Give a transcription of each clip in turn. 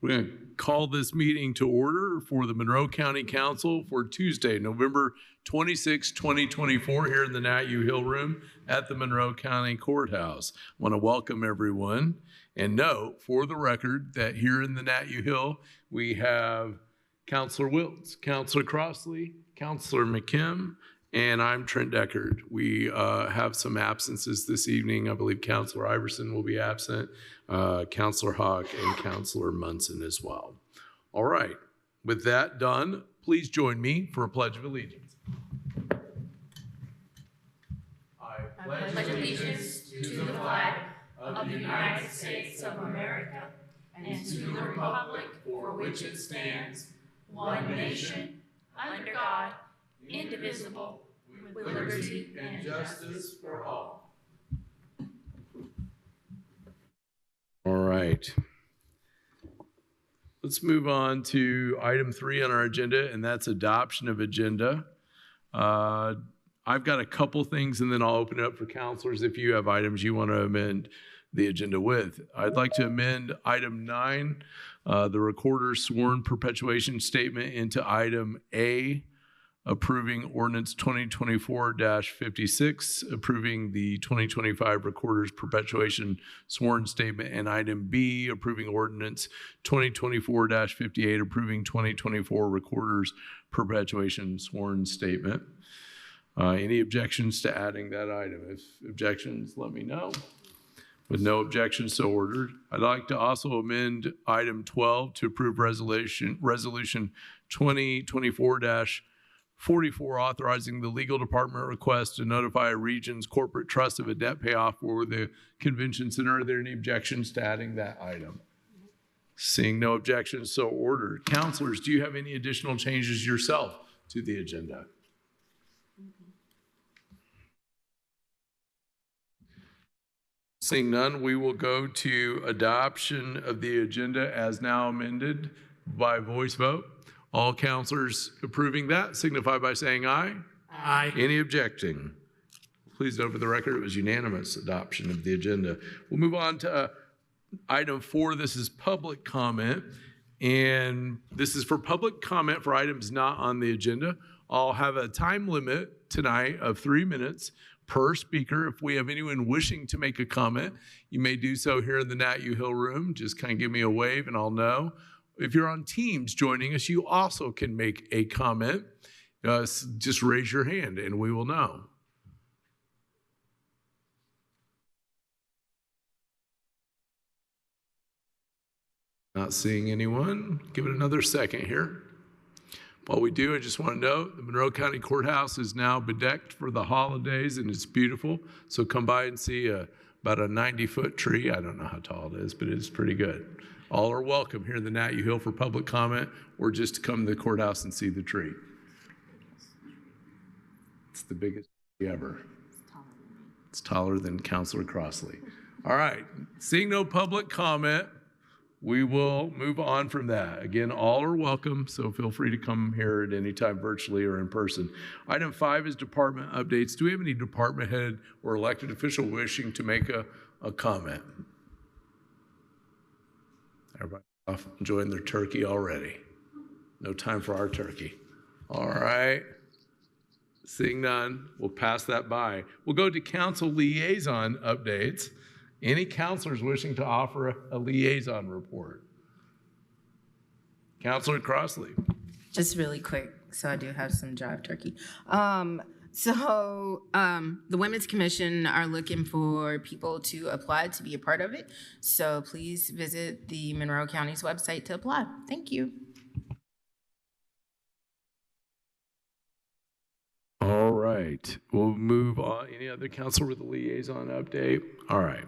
We're going to call this meeting to order for the Monroe County Council for Tuesday, November 26, 2024, here in the Nat U. Hill Room at the Monroe County Courthouse. I want to welcome everyone and note for the record that here in the Nat U. Hill, we have Councilor Wiltz, Councilor Crossley, Councilor McKim, and I'm Trent Deckard. We have some absences this evening. I believe Councilor Iverson will be absent, Councilor Hawk, and Councilor Munson as well. All right, with that done, please join me for a Pledge of Allegiance. I pledge allegiance to the flag of the United States of America and to the republic for which it stands, one nation, under God, indivisible, with liberty and justice for all. All right. Let's move on to item 3 on our agenda, and that's adoption of agenda. I've got a couple things, and then I'll open it up for counselors if you have items you want to amend the agenda with. I'd like to amend item 9, the recorder's sworn perpetuation statement, into item A, approving ordinance 2024-56, approving the 2025 recorder's perpetuation sworn statement, and item B, approving ordinance 2024-58, approving 2024 recorder's perpetuation sworn statement. Any objections to adding that item? If objections, let me know. With no objections, so ordered. I'd like to also amend item 12 to approve resolution 2024-44, authorizing the legal department request to notify a region's corporate trust of a debt payoff for the convention center. Are there any objections to adding that item? Seeing no objections, so ordered. Counselors, do you have any additional changes yourself to the agenda? Seeing none, we will go to adoption of the agenda as now amended by voice vote. All counselors approving that signify by saying aye. Aye. Any objecting? Please note for the record it was unanimous adoption of the agenda. We'll move on to item 4. This is public comment, and this is for public comment for items not on the agenda. I'll have a time limit tonight of 3 minutes per speaker. If we have anyone wishing to make a comment, you may do so here in the Nat U. Hill Room. Just kind of give me a wave and I'll know. If you're on Teams joining us, you also can make a comment. Just raise your hand and we will know. Not seeing anyone. Give it another second here. While we do, I just want to note the Monroe County Courthouse is now bedecked for the holidays and it's beautiful. So come by and see about a 90-foot tree. I don't know how tall it is, but it's pretty good. All are welcome here in the Nat U. Hill for public comment or just to come to the courthouse and see the tree. It's the biggest tree ever. It's taller than Councilor Crossley. All right, seeing no public comment, we will move on from that. Again, all are welcome, so feel free to come here at any time virtually or in person. Item 5 is department updates. Do we have any department head or elected official wishing to make a comment? Everybody off enjoying their turkey already. No time for our turkey. All right. Seeing none, we'll pass that by. We'll go to council liaison updates. Any counselors wishing to offer a liaison report? Councilor Crossley. Just really quick, so I do have some jive turkey. The Women's Commission are looking for people to apply to be a part of it. So please visit the Monroe County's website to apply. Thank you. All right, we'll move on. Any other council with a liaison update? All right.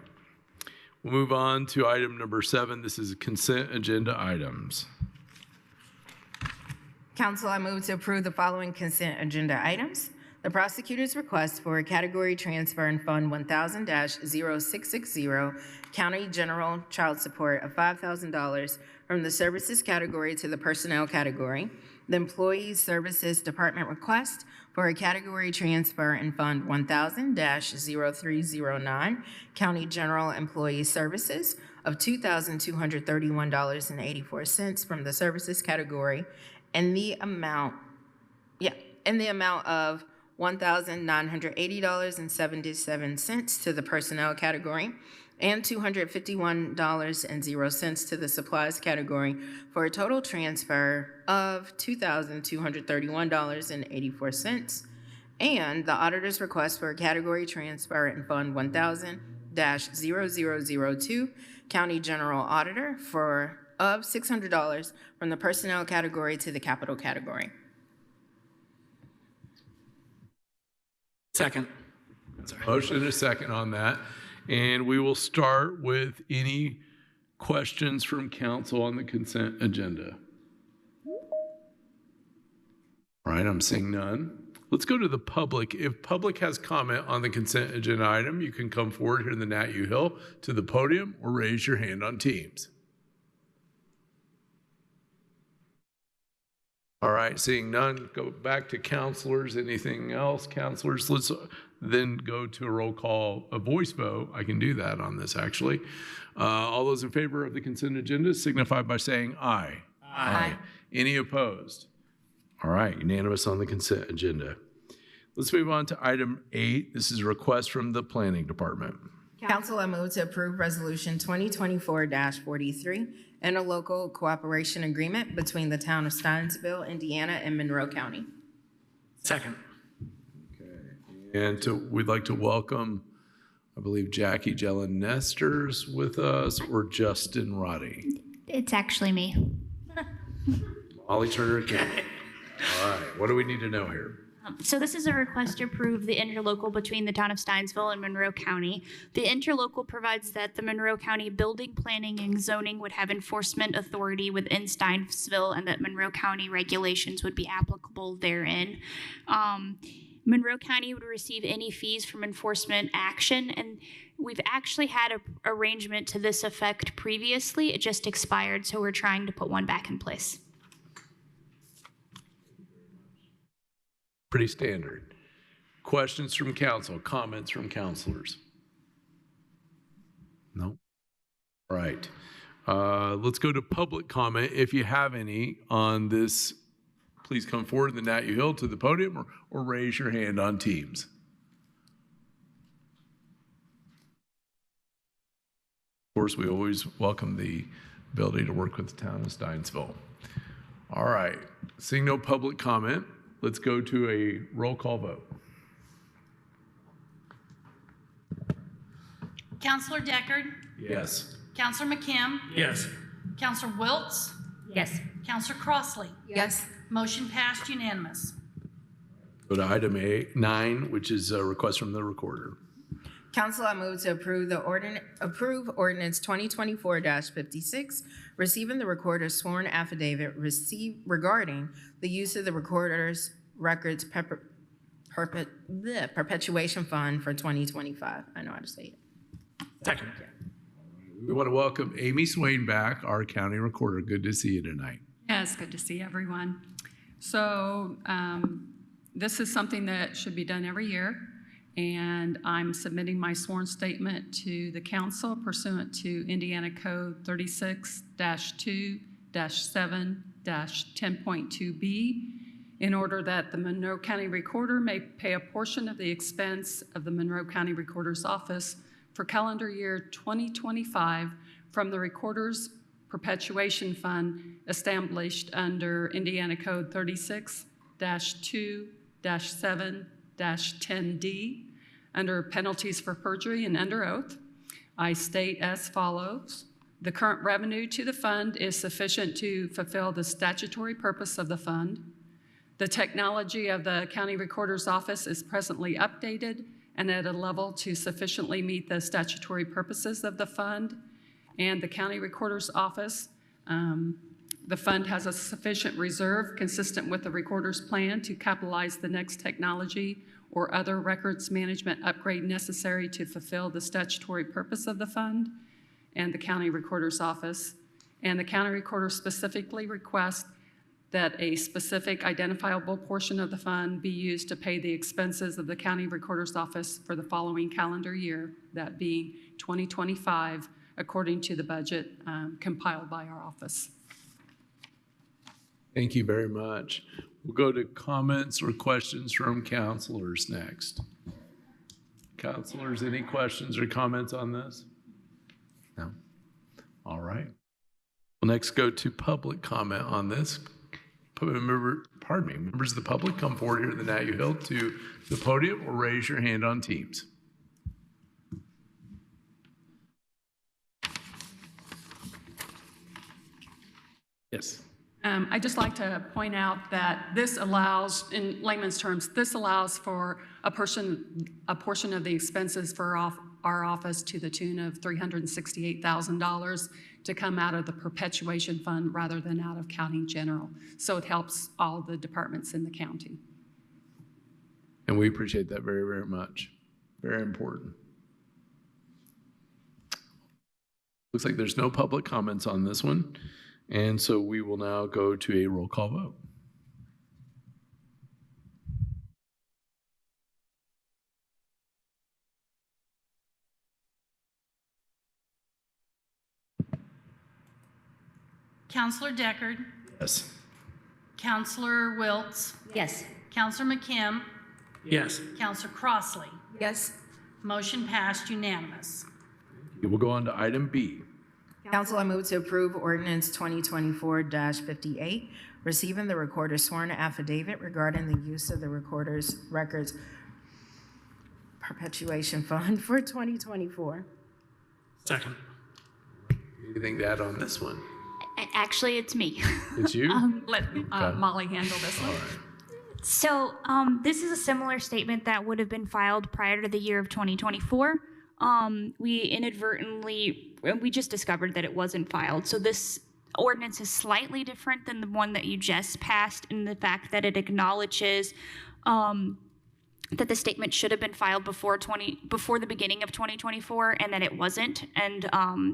We'll move on to item number 7. This is consent agenda items. Council, I move to approve the following consent agenda items. The prosecutor's request for a category transfer in Fund 1000-0660, County General Child Support of $5,000 from the Services category to the Personnel category. The Employee Services Department request for a category transfer in Fund 1000-0309, County General Employee Services of $2,231.84 from the services category and the amount of $1,980.77 to the personnel category and $251.00 to the supplies category for a total transfer of $2,231.84. And the auditor's request for a category transfer in Fund 1000-0002, County General Auditor, of $600 from the personnel category to the capital category. Second. Motion and a second on that. And we will start with any questions from council on the consent agenda. All right, I'm seeing none. Let's go to the public. If public has comment on the consent agenda item, you can come forward here in the Nat U Hill to the podium or raise your hand on Teams. All right, seeing none, go back to counselors. Anything else, counselors? Let's then go to a roll call, a voice vote. I can do that on this, actually. All those in favor of the consent agenda signify by saying aye. Aye. Any opposed? All right, unanimous on the consent agenda. Let's move on to item 8. This is a request from the Planning Department. Council, I move to approve Resolution 2024-43, interlocal cooperation agreement between the town of Steinsville, Indiana, and Monroe County. Second. And we'd like to welcome, I believe, Jackie Jellen Nesters with us, or Justin Roddy. It's actually me. Molly Turner King. All right, what do we need to know here? So this is a request to approve the interlocal between the town of Steinsville and Monroe County. The interlocal provides that the Monroe County Building, Planning, and Zoning would have enforcement authority within Steinsville and that Monroe County regulations would be applicable therein. Monroe County would receive any fees from enforcement action, and we've actually had an arrangement to this effect previously. It just expired, so we're trying to put one back in place. Pretty standard. Questions from council, comments from counselors? No? All right. Let's go to public comment. If you have any on this, please come forward in the Nat U Hill to the podium or raise your hand on Teams. Of course, we always welcome the ability to work with the town of Steinsville. All right. Seeing no public comment, let's go to a roll call vote. Counselor Deckard? Yes. Counselor McKim? Yes. Counselor Wiltz? Yes. Counselor Crossley? Yes. Motion passed unanimous. Go to item 9, which is a request from the recorder. Council, I move to approve ordinance 2024-56, receiving the recorder's sworn affidavit regarding the use of the recorder's records perpetuation fund for 2025. I know how to say it. Second. We want to welcome Amy Swain back, our county recorder. Good to see you tonight. Yes, good to see everyone. So this is something that should be done every year, and I'm submitting my sworn statement to the council pursuant to Indiana Code 36-2-7-10.2B in order that the Monroe County Recorder may pay a portion of the expense of the Monroe County Recorder's Office for calendar year 2025 from the Recorder's Perpetuation Fund established under Indiana Code 36-2-7-10D under penalties for perjury and under oath. I state as follows. The current revenue to the fund is sufficient to fulfill the statutory purpose of the fund. The technology of the County Recorder's Office is presently updated and at a level to sufficiently meet the statutory purposes of the fund. And the County Recorder's Office, the fund has a sufficient reserve consistent with the Recorder's plan to capitalize the next technology or other records management upgrade necessary to fulfill the statutory purpose of the fund and the County Recorder's Office. And the County Recorder specifically requests that a specific identifiable portion of the fund be used to pay the expenses of the County Recorder's Office for the following calendar year, that being 2025, according to the budget compiled by our office. Thank you very much. We'll go to comments or questions from counselors next. Counselors, any questions or comments on this? No? All right. We'll next go to public comment on this. Members of the public, come forward here to the Nat U Hill to the podium or raise your hand on Teams. Yes. I'd just like to point out that this allows, in layman's terms, this allows for a portion of the expenses for our office to the tune of $368,000 to come out of the perpetuation fund rather than out of county general. So it helps all the departments in the county. And we appreciate that very, very much. Very important. Looks like there's no public comments on this one. And so we will now go to a roll call vote. Counselor Deckard, Yes. Counselor Wiltz, Yes. Counselor McKim, Yes. Counselor Crossley. Yes. Motion passed unanimous. We'll go on to item B. Council, I move to approve ordinance 2024-58, receiving the recorder's sworn affidavit regarding the use of the recorder's records perpetuation fund for 2024. Second. Anything to add on this one? Actually, it's me. It's you? Let Molly handle this one. All right. So this is a similar statement that would have been filed prior to the year of 2024. We just discovered that it wasn't filed. So this ordinance is slightly different than the one that you just passed in the fact that it acknowledges that the statement should have been filed before the beginning of 2024 and that it wasn't, and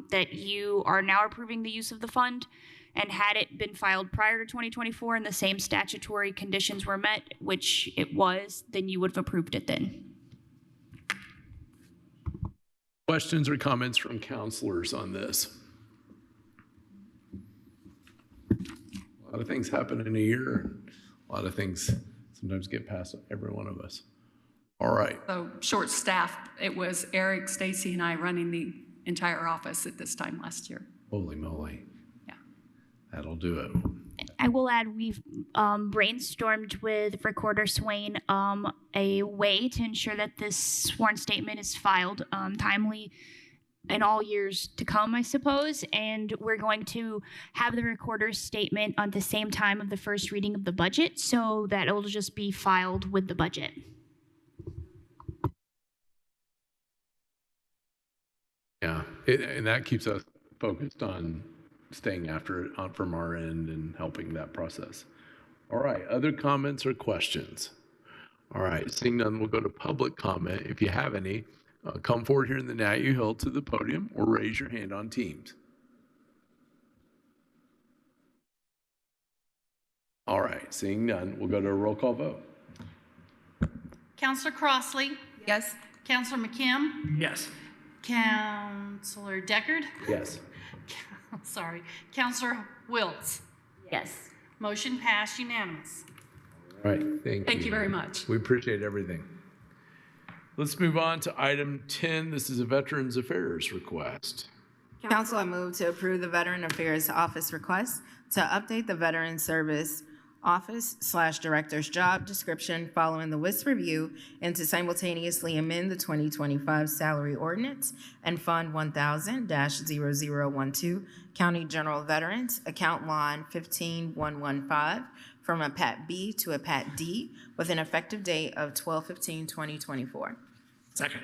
that you are now approving the use of the fund. And had it been filed prior to 2024 and the same statutory conditions were met, which it was, then you would have approved it then. Questions or comments from counselors on this? A lot of things happen in a year. A lot of things sometimes get past every one of us. All right. So short-staffed, it was Eric, Stacy, and I running the entire office at this time last year. Holy moly. Yeah. That'll do it. I will add, we've brainstormed with Recorder Swain a way to ensure that this sworn statement is filed timely in all years to come, I suppose. And we're going to have the recorder's statement at the same time of the first reading of the budget, so that it'll just be filed with the budget. Yeah, and that keeps us focused on staying after it from our end and helping that process. All right, other comments or questions? All right, seeing none, we'll go to public comment. If you have any, come forward here in the Nat U Hill to the podium or raise your hand on Teams. All right, seeing none, we'll go to a roll call vote. Counselor Crossley, Yes. Counselor McKim, Yes. Counselor Deckard, Yes. Counselor Wiltz. Yes. Motion passed unanimous. All right, thank you. Thank you very much. We appreciate everything. Let's move on to item 10. This is a Veterans Affairs request. Council, I move to approve the Veteran Affairs Office request to update the Veteran Service Office/Director's job description following the WIS review and to simultaneously amend the 2025 salary ordinance and Fund 1000-0012 County General Veterans, account line 15115, from a Pat B to a Pat D with an effective date of 12/15/2024. Second.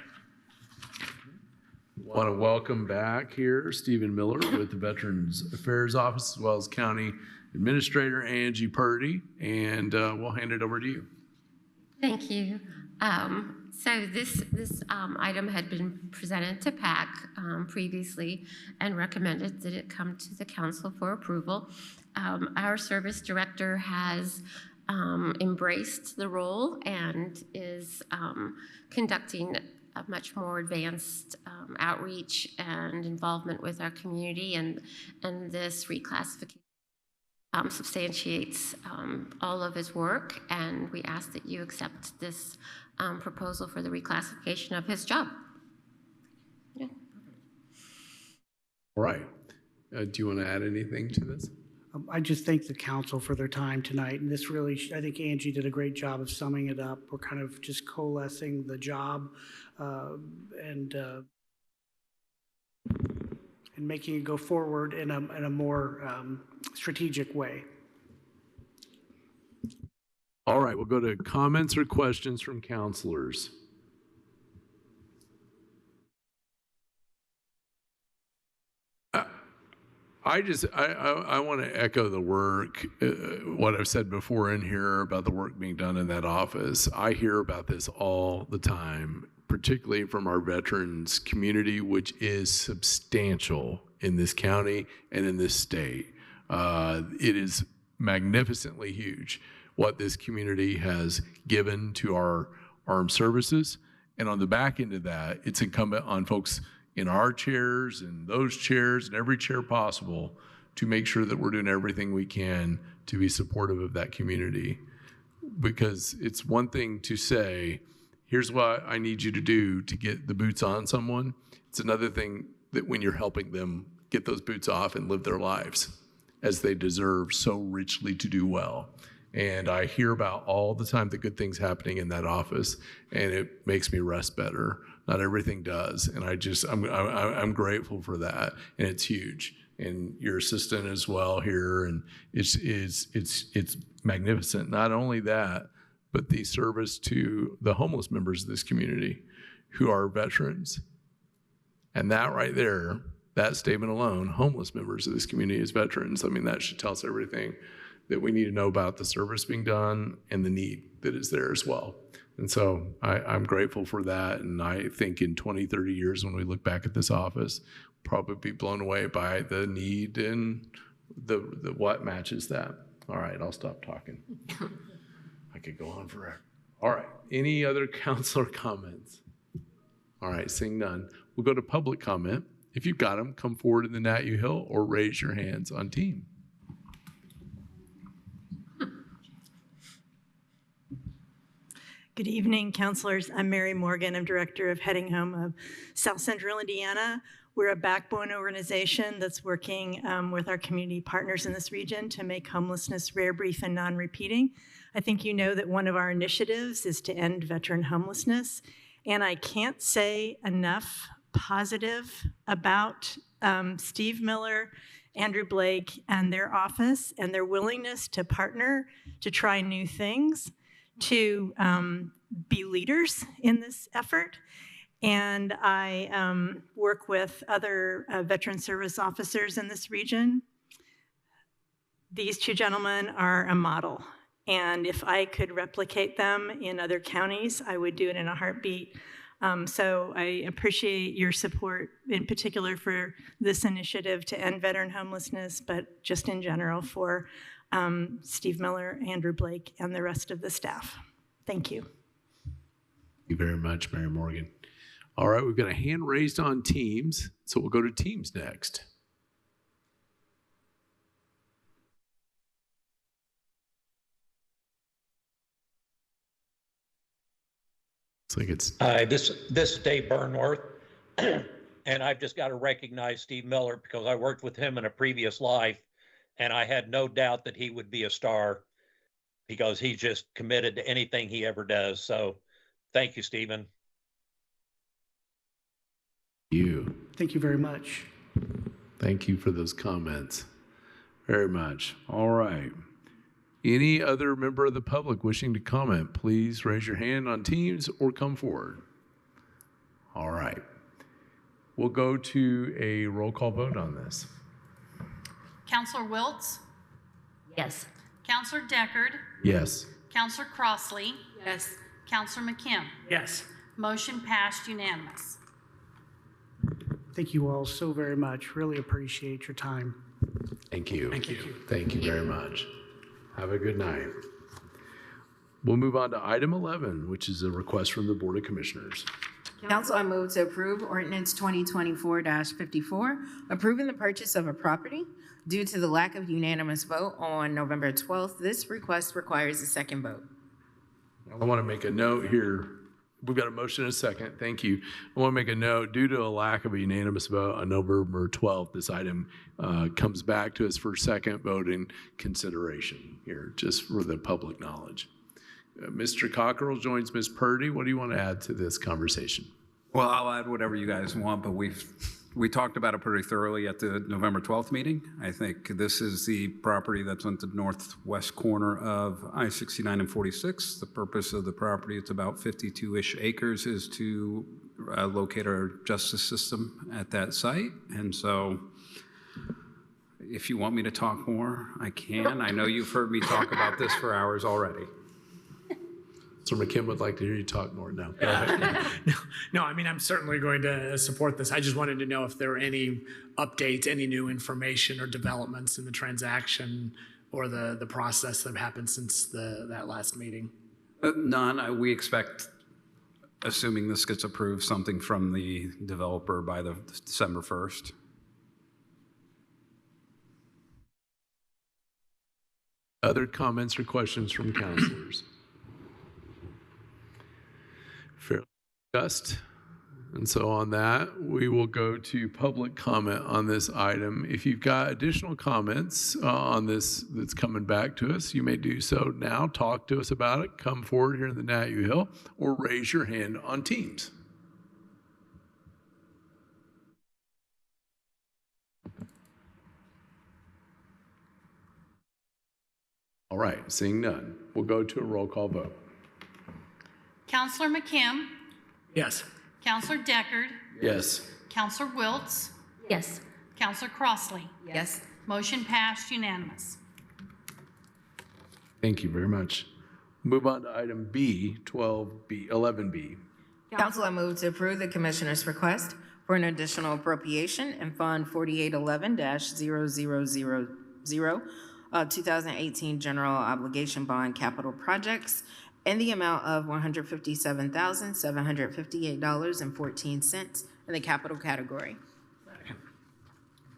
Want to welcome back here Stephen Miller with the Veterans Affairs Office, as well as County Administrator Angie Purdy, and we'll hand it over to you. Thank you. So this item had been presented to PAC previously and recommended that it come to the council for approval. Our service director has embraced the role and is conducting a much more advanced outreach and involvement with our community, and this reclassification substantiates all of his work, and we ask that you accept this proposal for the reclassification of his job. Yeah. All right. Do you want to add anything to this? I just thank the council for their time tonight, and this really, I think Angie did a great job of summing it up. We're kind of just coalescing the job and making it go forward in a more strategic way. All right, we'll go to comments or questions from counselors. I want to echo the work, what I've said before in here about the work being done in that office. I hear about this all the time, particularly from our veterans community, which is substantial in this county and in this state. It is magnificently huge what this community has given to our armed services. And on the back end of that, it's incumbent on folks in our chairs and those chairs and every chair possible to make sure that we're doing everything we can to be supportive of that community. Because it's one thing to say, here's what I need you to do to get the boots on someone. It's another thing that when you're helping them get those boots off and live their lives as they deserve so richly to do well. And I hear about all the time the good things happening in that office, and it makes me rest better. Not everything does, and I'm grateful for that, and it's huge. And your assistant as well here, and it's magnificent. Not only that, but the service to the homeless members of this community who are veterans. And that right there, that statement alone, homeless members of this community as veterans, I mean, that should tell us everything that we need to know about the service being done and the need that is there as well. And so I'm grateful for that. And I think in 20, 30 years, when we look back at this office, probably be blown away by the need and the what matches that. All right, I'll stop talking. I could go on forever. All right, any other counselor comments? All right, seeing none. We'll go to public comment. If you've got them, come forward in the Nat U Hill or raise your hands on team. Good evening, counselors. I'm Mary Morgan. I'm director of Heading Home of South Central Indiana. We're a backbone organization that's working with our community partners in this region to make homelessness rare, brief, and non-repeating. I think you know that one of our initiatives is to end veteran homelessness, and I can't say enough positive about Steve Miller, Andrew Blake, and their office, and their willingness to partner to try new things, to be leaders in this effort. And I work with other veteran service officers in this region. These two gentlemen are a model. And if I could replicate them in other counties, I would do it in a heartbeat. So I appreciate your support, in particular for this initiative to end veteran homelessness, but just in general for Steve Miller, Andrew Blake, and the rest of the staff. Thank you. Thank you very much, Mary Morgan. All right, we've got a hand raised on Teams, so we'll go to Teams next. Looks like it's... Hi, this is Dave Burnworth, and I've just got to recognize Steve Miller because I worked with him in a previous life, and I had no doubt that he would be a star because he's just committed to anything he ever does. So thank you, Stephen. Thank you very much. Thank you for those comments. Very much. All right. Any other member of the public wishing to comment, please raise your hand on Teams or come forward. All right. We'll go to a roll call vote on this. Counselor Wiltz? Yes. Counselor Deckard? Yes. Counselor Crossley? Yes. Counselor McKim? Yes. Motion passed unanimous. Thank you all so very much. Really appreciate your time. Thank you. Thank you. Thank you very much. Have a good night. We'll move on to item 11, which is a request from the Board of Commissioners. Council, I move to approve ordinance 2024-54, approving the purchase of a property. Due to the lack of unanimous vote on November 12th, this request requires a second vote. I want to make a note here. We've got a motion and a second. Thank you. I want to make a note. Due to a lack of a unanimous vote on November 12th, this item comes back to us for second vote and consideration here, just for the public knowledge. Mr. Cockrell joins Ms. Purdy. What do you want to add to this conversation? Well, I'll add whatever you guys want, but we talked about it pretty thoroughly at the November 12th meeting. I think this is the property that's on the northwest corner of I-69 and 46. The purpose of the property, it's about 52-ish acres, is to locate our justice system at that site. And so if you want me to talk more, I can. I know you've heard me talk about this for hours already. So McKim would like to hear you talk more now. No, I mean, I'm certainly going to support this. I just wanted to know if there were any updates, any new information or developments in the transaction or the process that happened since that last meeting. None. We expect, assuming this gets approved, something from the developer by the December 1st. Other comments or questions from councilors? Fairly discussed. And so on that, we will go to public comment on this item. If you've got additional comments on this that's coming back to us, you may do so now. Talk to us about it. Come forward here in the Nat U Hill or raise your hand on Teams. All right, seeing none, we'll go to a roll call vote. Counselor McKim, Yes. Counselor Deckard, Yes. Counselor Wiltz, Yes. Counselor Crossley. Yes. Motion passed unanimous. Thank you very much. Move on to item B, 11B. Council, I move to approve the Commissioner's request for an additional appropriation in Fund 4811-0000, 2018 General Obligation Bond Capital Projects in the amount of $157,758.14 in the capital category.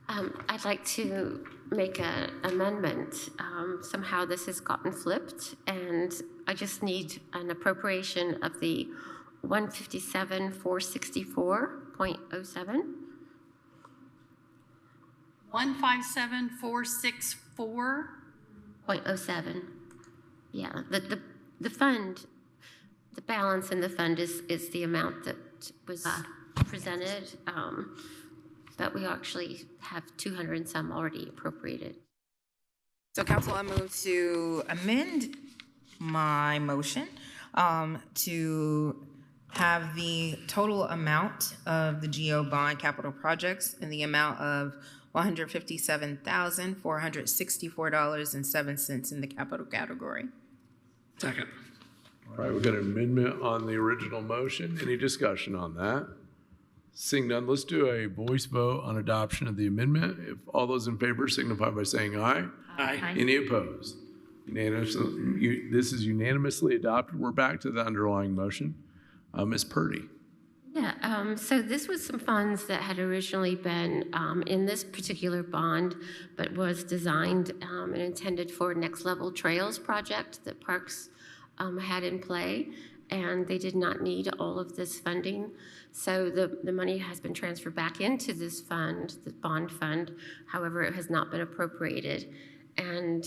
I'd like to make an amendment. Somehow this has gotten flipped, and I just need an appropriation of the 157,464.07. 157,464. 0.07. Yeah, the fund, the balance in the fund is the amount that was presented, but we actually have 200 and some already appropriated. So council, I move to amend my motion to have the total amount of the GO bond capital projects in the amount of $157,464.07 in the capital category. Second. All right, we've got an amendment on the original motion. Any discussion on that? Seeing none, let's do a voice vote on adoption of the amendment. If all those in favor signify by saying aye. Aye. Any opposed? Unanimously, this is unanimously adopted. We're back to the underlying motion. Ms. Purdy. Yeah, so this was some funds that had originally been in this particular bond, but was designed and intended for Next Level Trails project that Parks had in play, and they did not need all of this funding. So the money has been transferred back into this fund, the bond fund. However, it has not been appropriated. And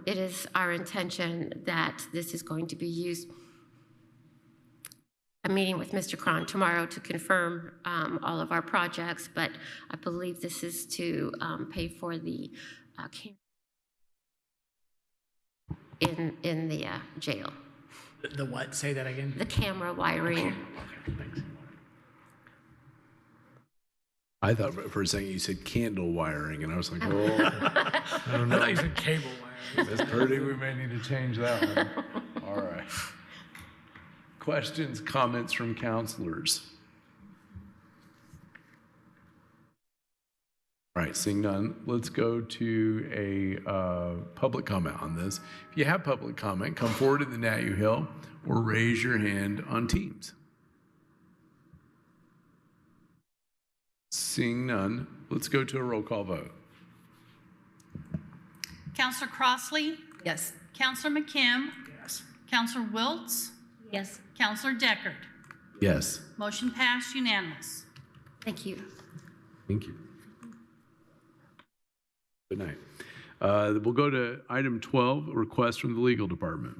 it is our intention that this is going to be used. I'm meeting with Mr. Cron tomorrow to confirm all of our projects, but I believe this is to pay for the in the jail. The what? Say that again. The camera wiring. Okay, thanks. I thought for a second you said candle wiring, and I was like, oh, I don't I know. thought you said cable wire. Ms. Purdy, we may need to change that one. All right. Questions, comments from counselors? All right, seeing none, let's go to a public comment on this. If you have public comment, come forward to the Nat U Hill or raise your hand on Teams. Seeing none, let's go to a roll call vote. Counselor Crossley? Yes. Counselor McKim? Yes. Counselor Wiltz? Yes. Counselor Deckard? Yes. Motion passed unanimous. Thank you. Thank you. Good night. We'll go to item 12, a request from the legal department.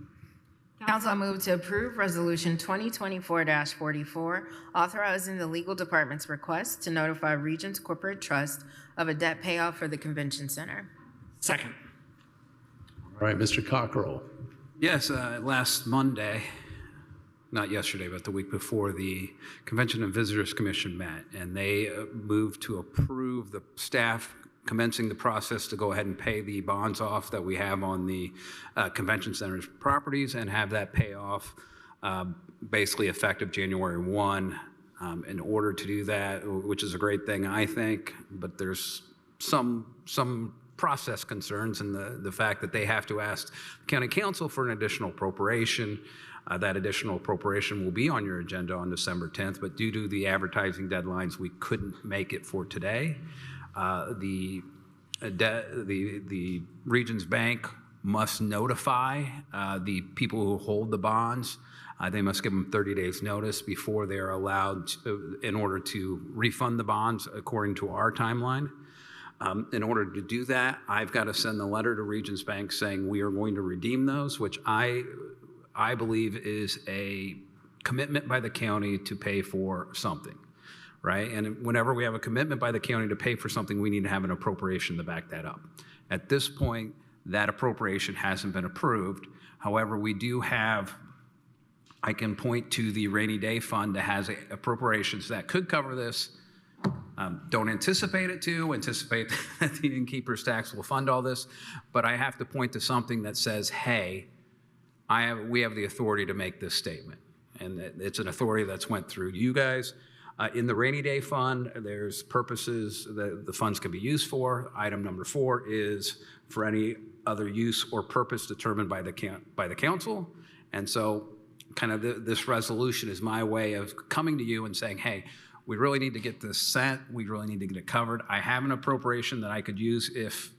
Council, I move to approve Resolution 2024-44, authorizing the legal department's request to notify Regions Corporate Trust of a debt payoff for the convention center. Second. All right, Mr. Cockrell. Yes, last Monday, not yesterday, but the week before, the Convention and Visitors Commission met, and they moved to approve the staff commencing the process to go ahead and pay the bonds off that we have on the convention center's properties and have that payoff basically effective January 1. In order to do that, which is a great thing, I think, but there's some process concerns in the fact that they have to ask the county council for an additional appropriation. That additional appropriation will be on your agenda on December 10th, but due to the advertising deadlines, we couldn't make it for today. The Regions Bank must notify the people who hold the bonds. They must give them 30 days notice before they're allowed to, in order to refund the bonds according to our timeline. In order to do that, I've got to send a letter to Regions Bank saying we are going to redeem those, which I believe is a commitment by the county to pay for something. Right? And whenever we have a commitment by the county to pay for something, we need to have an appropriation to back that up. At this point, that appropriation hasn't been approved. However, we do have, I can point to the rainy day fund that has appropriations that could cover this. Don't anticipate it to, anticipate that the innkeeper's tax will fund all this, but I have to point to something that says, hey, we have the authority to make this statement. And it's an authority that's went through you guys. In the rainy day fund, there's purposes that the funds can be used for. Item number 4 is for any other use or purpose determined by the council. And so kind of this resolution is my way of coming to you and saying, hey, we really need to get this sent. We really need to get it covered. I have an appropriation that I could use if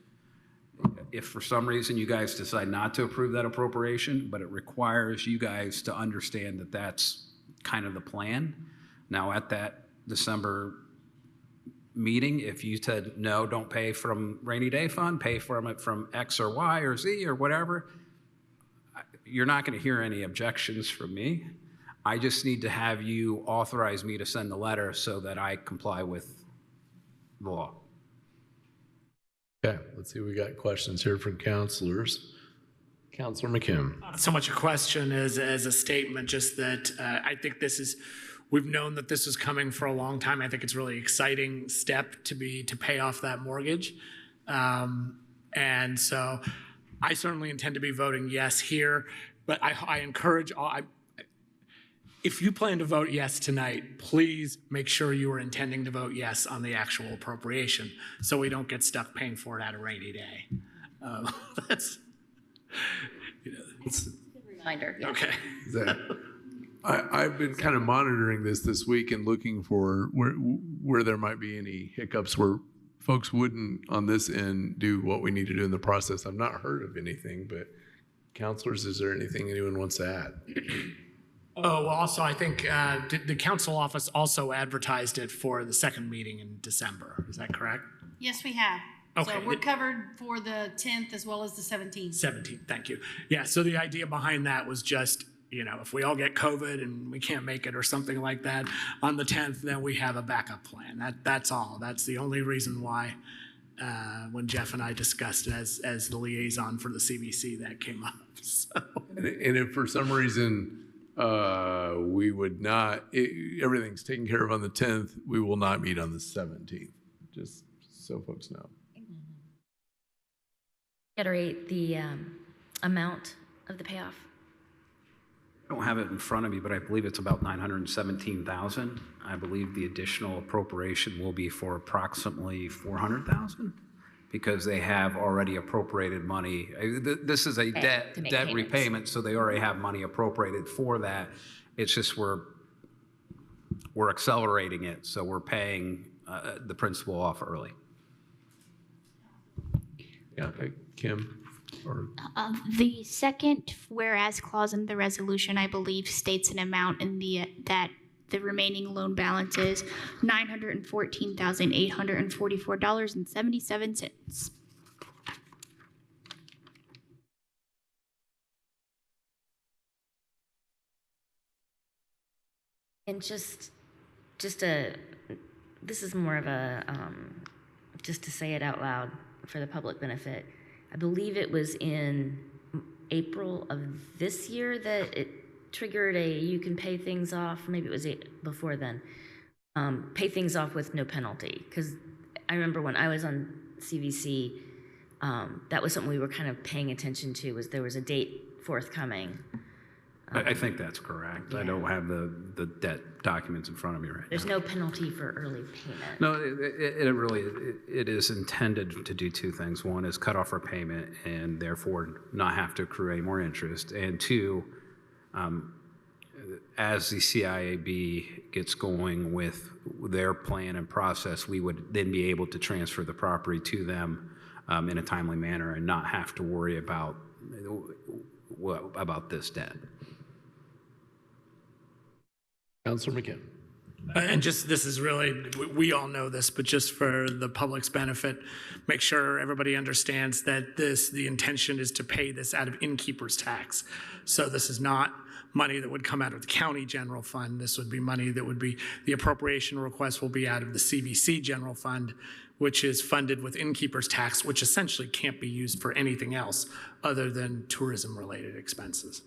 for some reason you guys decide not to approve that appropriation, but it requires you guys to understand that that's kind of the plan. Now, at that December meeting, if you said, no, don't pay from rainy day fund, pay from it from X or Y or Z or whatever, you're not going to hear any objections from me. I just need to have you authorize me to send the letter so that I comply with the law. Okay, let's see. We got questions here from counselors. Counselor McKim. Not so much a question as a statement, just that I think we've known that this is coming for a long time. I think it's a really exciting step to pay off that mortgage. And so I certainly intend to be voting yes here, but I encourage if you plan to vote yes tonight, please make sure you are intending to vote yes on the actual appropriation so we don't get stuck paying for it at a rainy day. That's, It's a good reminder. Yeah. okay. I've been kind of monitoring this week and looking for where there might be any hiccups where folks wouldn't on this end do what we need to do in the process. I've not heard of anything, but counselors, is there anything anyone wants to add? Oh, well, also, I think the council office also advertised it for the second meeting in December. Is that correct? Yes, we have. Okay. So we're covered for the 10th as well as the 17th. 17th, thank you. Yeah, so the idea behind that was just, if we all get COVID and we can't make it or something like that on the 10th, then we have a backup plan. That's all. That's the only reason why when Jeff and I discussed it as the liaison for the CBC, that came up. So. And if for some reason we would not, everything's taken care of on the 10th, we will not meet on the 17th, just so folks know. Reiterate the amount of the payoff. I don't have it in front of me, but I believe it's about $917,000. I believe the additional appropriation will be for approximately $400,000 because they have already appropriated money. This is a debt repayment, so they already have money appropriated for that. It's just we're accelerating it, so we're paying the principal off early. Yeah, Kim, or The second whereas clause in the resolution, I believe, states an amount in that the remaining loan balance is $914,844.77. And this is more of a, just to say it out loud for the public benefit. I believe it was in April of this year that it triggered you can pay things off, maybe it was before then, pay things off with no penalty. Because I remember when I was on CVC, that was something we were kind of paying attention to, was there was a date forthcoming. I think that's correct. I don't have the debt documents in front of me right There's now. no penalty for early payment. No, it really is intended to do two things. One is cut off our payment and therefore not have to accrue any more interest. And two, as the CIAB gets going with their plan and process, we would then be able to transfer the property to them in a timely manner and not have to worry about this debt. Councilor McKim. And just, this is really, we all know this, but just for the public's benefit, make sure everybody understands that the intention is to pay this out of innkeeper's tax. So this is not money that would come out of the county general fund. This would be money that would be, the appropriation request will be out of the CVC general fund, which is funded with innkeeper's tax, which essentially can't be used for anything else other than tourism-related expenses.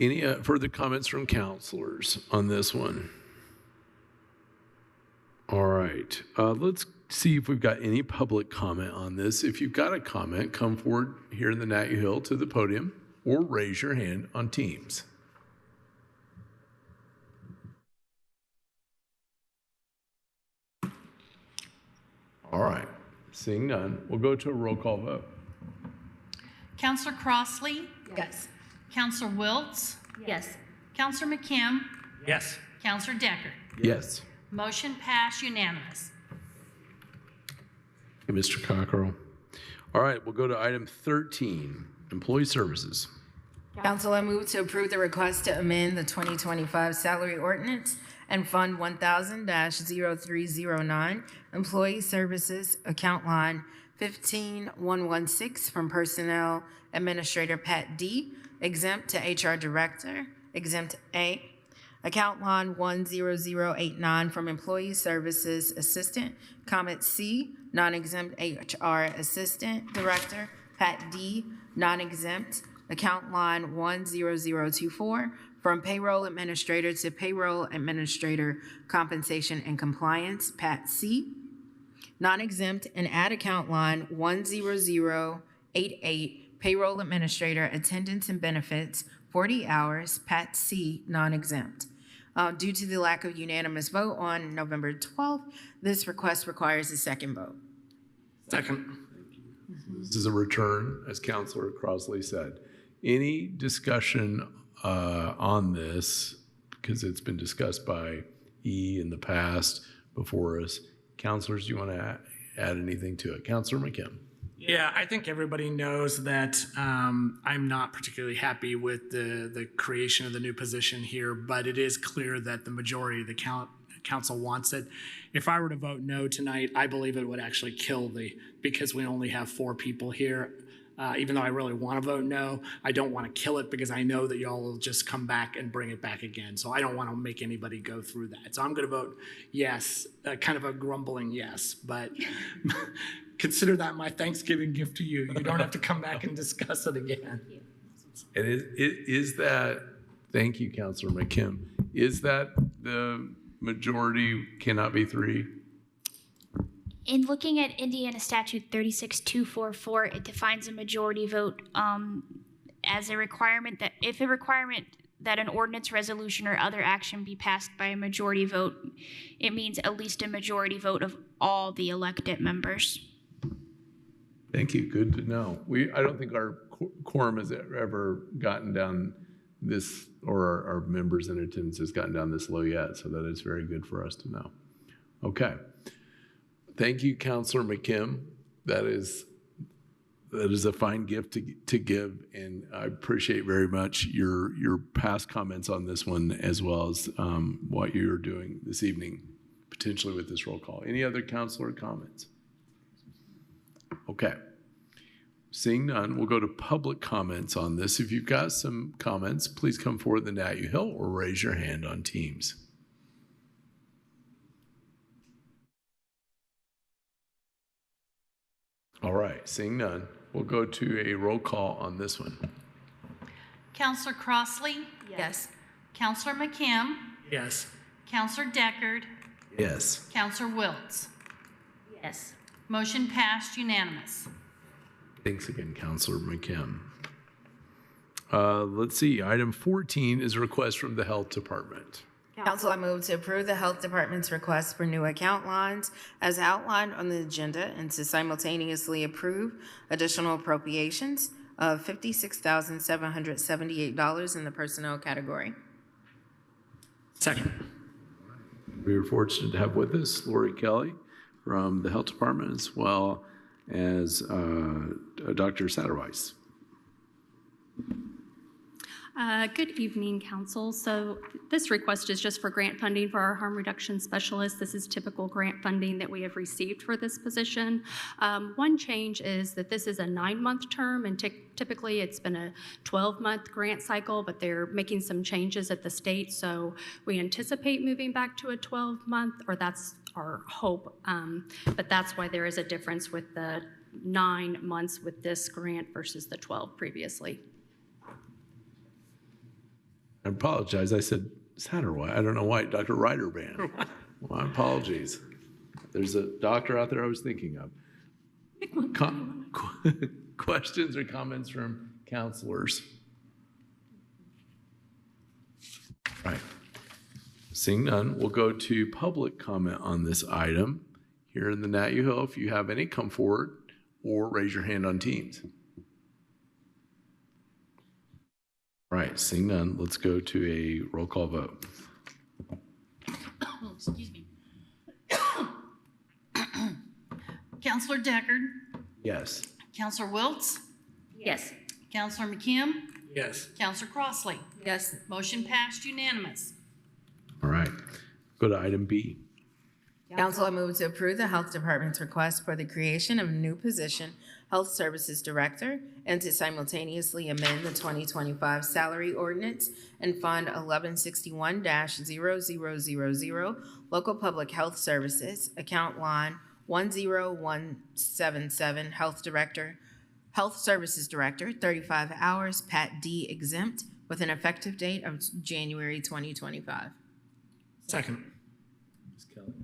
Any further comments from councilors on this one? All right, let's see if we've got any public comment on this. If you've got a comment, come forward here in the Nat U Hill to the podium or raise your hand on Teams. All right, seeing none, we'll go to a roll call vote. Counselor Crossley? Yes. Counselor Wiltz? Yes. Counselor McKim? Yes. Counselor Decker? Yes. Motion passed unanimous. Hey, Mr. Cockrell. All right, we'll go to item 13, employee services. Council, I move to approve the request to amend the 2025 salary ordinance and Fund 1000-0309, Employee Services, account line 15116 from Personnel Administrator Pat D, exempt to HR Director, exempt A. Account line 10089 from Employee Services Assistant, comment C, non-exempt HR Assistant Director, Pat D, non-exempt. Account line 10024 from Payroll Administrator to Payroll Administrator Compensation and Compliance, Pat C, non-exempt, and add account line 10088 Payroll Administrator Attendance and Benefits, 40 hours, Pat C, non-exempt. Due to the lack of unanimous vote on November 12th, this request requires a second vote. Second. This is a return, as Councilor Crossley said. Any discussion on this, because it's been discussed by E in the past before us? Councilors, do you want to add anything to it? Councilor McKim. Yeah, I think everybody knows that I'm not particularly happy with the creation of the new position here, but it is clear that the majority of the council wants it. If I were to vote no tonight, I believe it would actually kill because we only have 4 people here. Even though I really want to vote no, I don't want to kill it because I know that y'all will just come back and bring it back again. So I don't want to make anybody go through that. So I'm going to vote yes, kind of a grumbling yes, but consider that my Thanksgiving gift to you. You don't have to come back and discuss it again. And is that, thank you, Councilor McKim, is that the majority cannot be 3? In looking at Indiana Statute 36244, it defines a majority vote as a requirement that if a requirement that an ordinance, resolution, or other action be passed by a majority vote, it means at least a majority vote of all the elected members. Thank you, good to know. I don't think our quorum has ever gotten down this, or our members in attendance has gotten down this low yet, so that is very good for us to know. Okay. Thank you, Counselor McKim. That is a fine gift to give, and I appreciate very much your past comments on this one, as well as what you're doing this evening, potentially with this roll call. Any other counselor comments? Okay. Seeing none, we'll go to public comments on this. If you've got some comments, please come forward to the Nat U Hill or raise your hand on Teams. All right, seeing none, we'll go to a roll call on this one. Counselor Crossley? Yes. Counselor McKim? Yes. Counselor Deckard? Yes. Counselor Wiltz? Yes. Motion passed unanimous. Thanks again, Counselor McKim. Let's see, item 14 is a request from the Health Department. Council, I move to approve the Health Department's request for new account lines as outlined on the agenda and to simultaneously approve additional appropriations of $56,778 in the personnel category. Second. We are fortunate to have with us Lori Kelly from the Health Department, as well as Dr. Satterweiss. Good evening, Council. So this request is just for grant funding for our harm reduction specialist. This is typical grant funding that we have received for this position. One change is that this is a 9-month term, and typically it's been a 12-month grant cycle, but they're making some changes at the state. So we anticipate moving back to a 12-month, or that's our hope. But that's why there is a difference with the 9 months with this grant versus the 12 previously. I apologize. I said Satterweiss. I don't know why. Dr. Ryder Band. My apologies. There's a doctor out there I was thinking of. Questions or comments from counselors? Right. Seeing none, we'll go to public comment on this item. Here in the Nat U Hill, if you have any, come forward or raise your hand on Teams. Right, seeing none, let's go to a roll call vote. Excuse me. Counselor Deckard? Yes. Counselor Wiltz? Yes. Counselor McKim? Yes. Counselor Crossley? Yes. Motion passed unanimous. All right, go to item B. Council, I move to approve the Health Department's request for the creation of a new position, Health Services Director, and to simultaneously amend the 2025 salary ordinance and Fund 1161-0000, Local Public Health Services, account line 10177, Health Services Director, 35 hours, Pat D exempt, with an effective date of January 2025. Second. Ms. Kelly.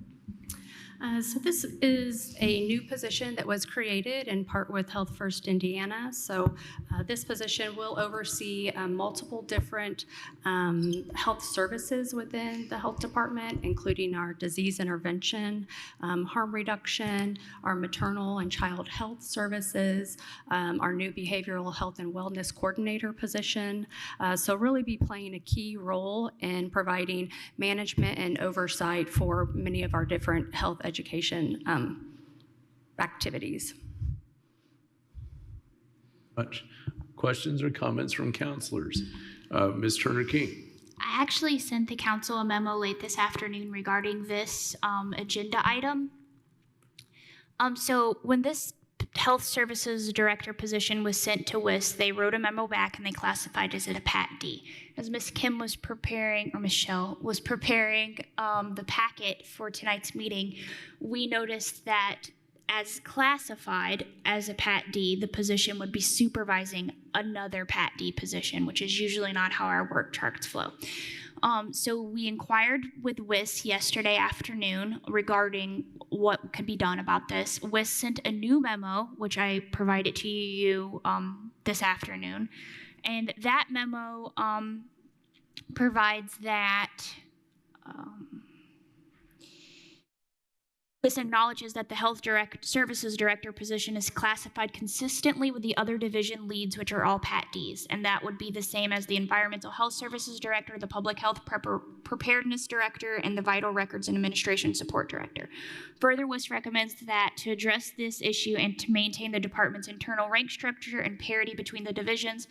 So this is a new position that was created in part with Health First Indiana. So this position will oversee multiple different health services within the health department, including our disease intervention, harm reduction, our maternal and child health services, our new behavioral health and wellness coordinator position. So really be playing a key role in providing management and oversight for many of our different health education activities. Much. Questions or comments from counselors? Ms. Turner-King. I actually sent the council a memo late this afternoon regarding this agenda item. So when this health services director position was sent to WIS, they wrote a memo back and they classified as a Pat D. As Ms. Kim was preparing, or Michelle was preparing the packet for tonight's meeting, we noticed that as classified as a Pat D, the position would be supervising another Pat D position, which is usually not how our work charts flow. So we inquired with WIS yesterday afternoon regarding what could be done about this. WIS sent a new memo, which I provided to you this afternoon. And that memo provides that This acknowledges that the services director position is classified consistently with the other division leads, which are all Pat Ds, and that would be the same as the environmental health services director, the public health preparedness director, and the vital records and administration support director. Further, WIS recommends that to address this issue and to maintain the department's internal rank structure and parity between the divisions,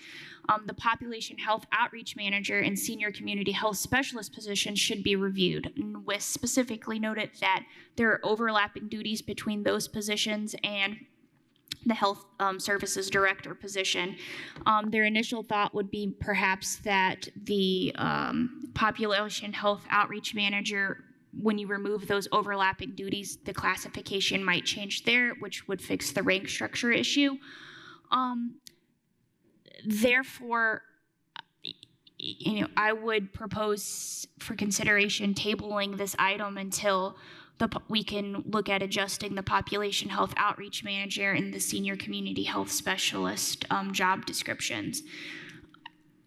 the population health outreach manager and senior community health specialist positions should be reviewed. And WIS specifically noted that there are overlapping duties between those positions and the health services director position. Their initial thought would be perhaps that the population health outreach manager, when you remove those overlapping duties, the classification might change there, which would fix the rank structure issue. Therefore, I would propose for consideration tabling this item until we can look at adjusting the population health outreach manager and the senior community health specialist job descriptions.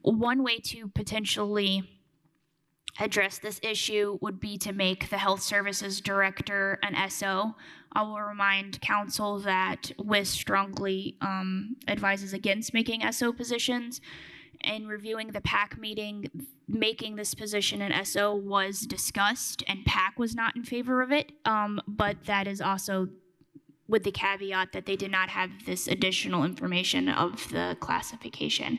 One way to potentially address this issue would be to make the health services director an SO. I will remind council that WIS strongly advises against making SO positions. In reviewing the PAC meeting, making this position an SO was discussed, and PAC was not in favor of it, but that is also with the caveat that they did not have this additional information of the classification.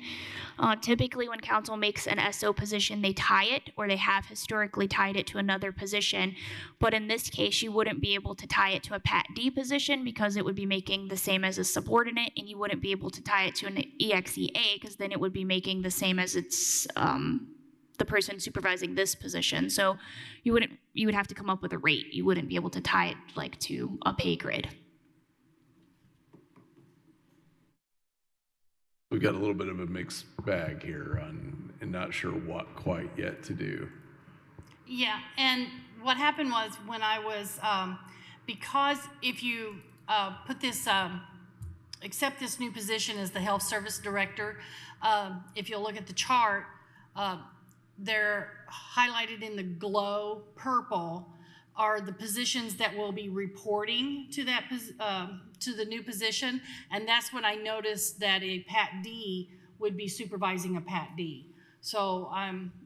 Typically, when council makes an SO position, they tie it, or they have historically tied it to another position. But in this case, you wouldn't be able to tie it to a Pat D position because it would be making the same as a subordinate, and you wouldn't be able to tie it to an EXEA because then it would be making the same as its the person supervising this position. So you would have to come up with a rate. You wouldn't be able to tie it like to a pay grid. We've got a little bit of a mixed bag here and not sure what quite yet to do. Yeah, and what happened was when I was, because if you put this, accept this new position as the health service director, if you'll look at the chart, they're highlighted in the glow purple are the positions that will be reporting to that to the new position, and that's when I noticed that a Pat D would be supervising a Pat D. So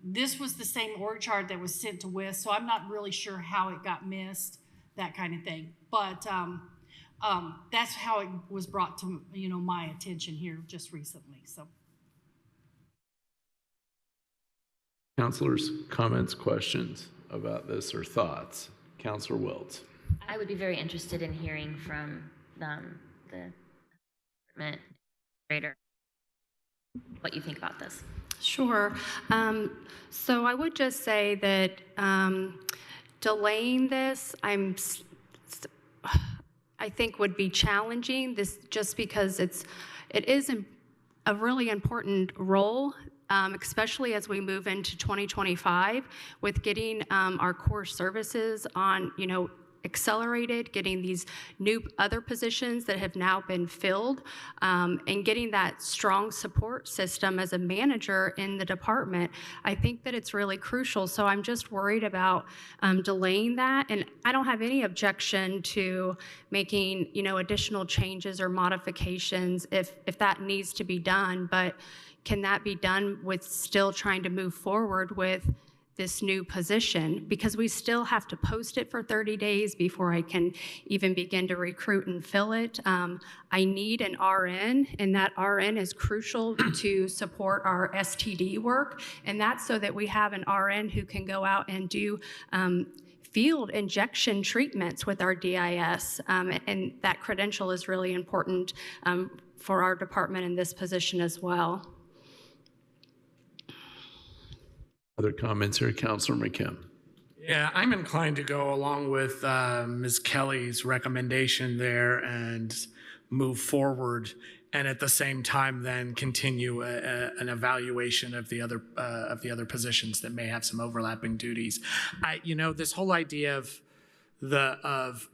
this was the same org chart that was sent to WIS, so I'm not really sure how it got missed, that kind of thing. But that's how it was brought to my attention here just recently. So, Councilors, comments, questions about this or thoughts? Councilor Wiltz. I would be very interested in hearing from the administrator what you think about this. Sure. So I would just say that delaying this, I think would be challenging. This just because it is a really important role. Especially as we move into 2025 with getting our core services on, accelerated, getting these new other positions that have now been filled, and getting that strong support system as a manager in the department. I think that it's really crucial. So I'm just worried about delaying that. And I don't have any objection to making, additional changes or modifications if that needs to be done. But can that be done with still trying to move forward with this new position? Because we still have to post it for 30 days before I can even begin to recruit and fill it. I need an RN, and that RN is crucial to support our STD work. And that's so that we have an RN who can go out and do field injection treatments with our DIS. And that credential is really important for our department in this position as well. Other comments here, Councilor McKim. Yeah, I'm inclined to go along with Ms. Kelly's recommendation there and move forward, and at the same time then continue an evaluation of the other positions that may have some overlapping duties. This whole idea of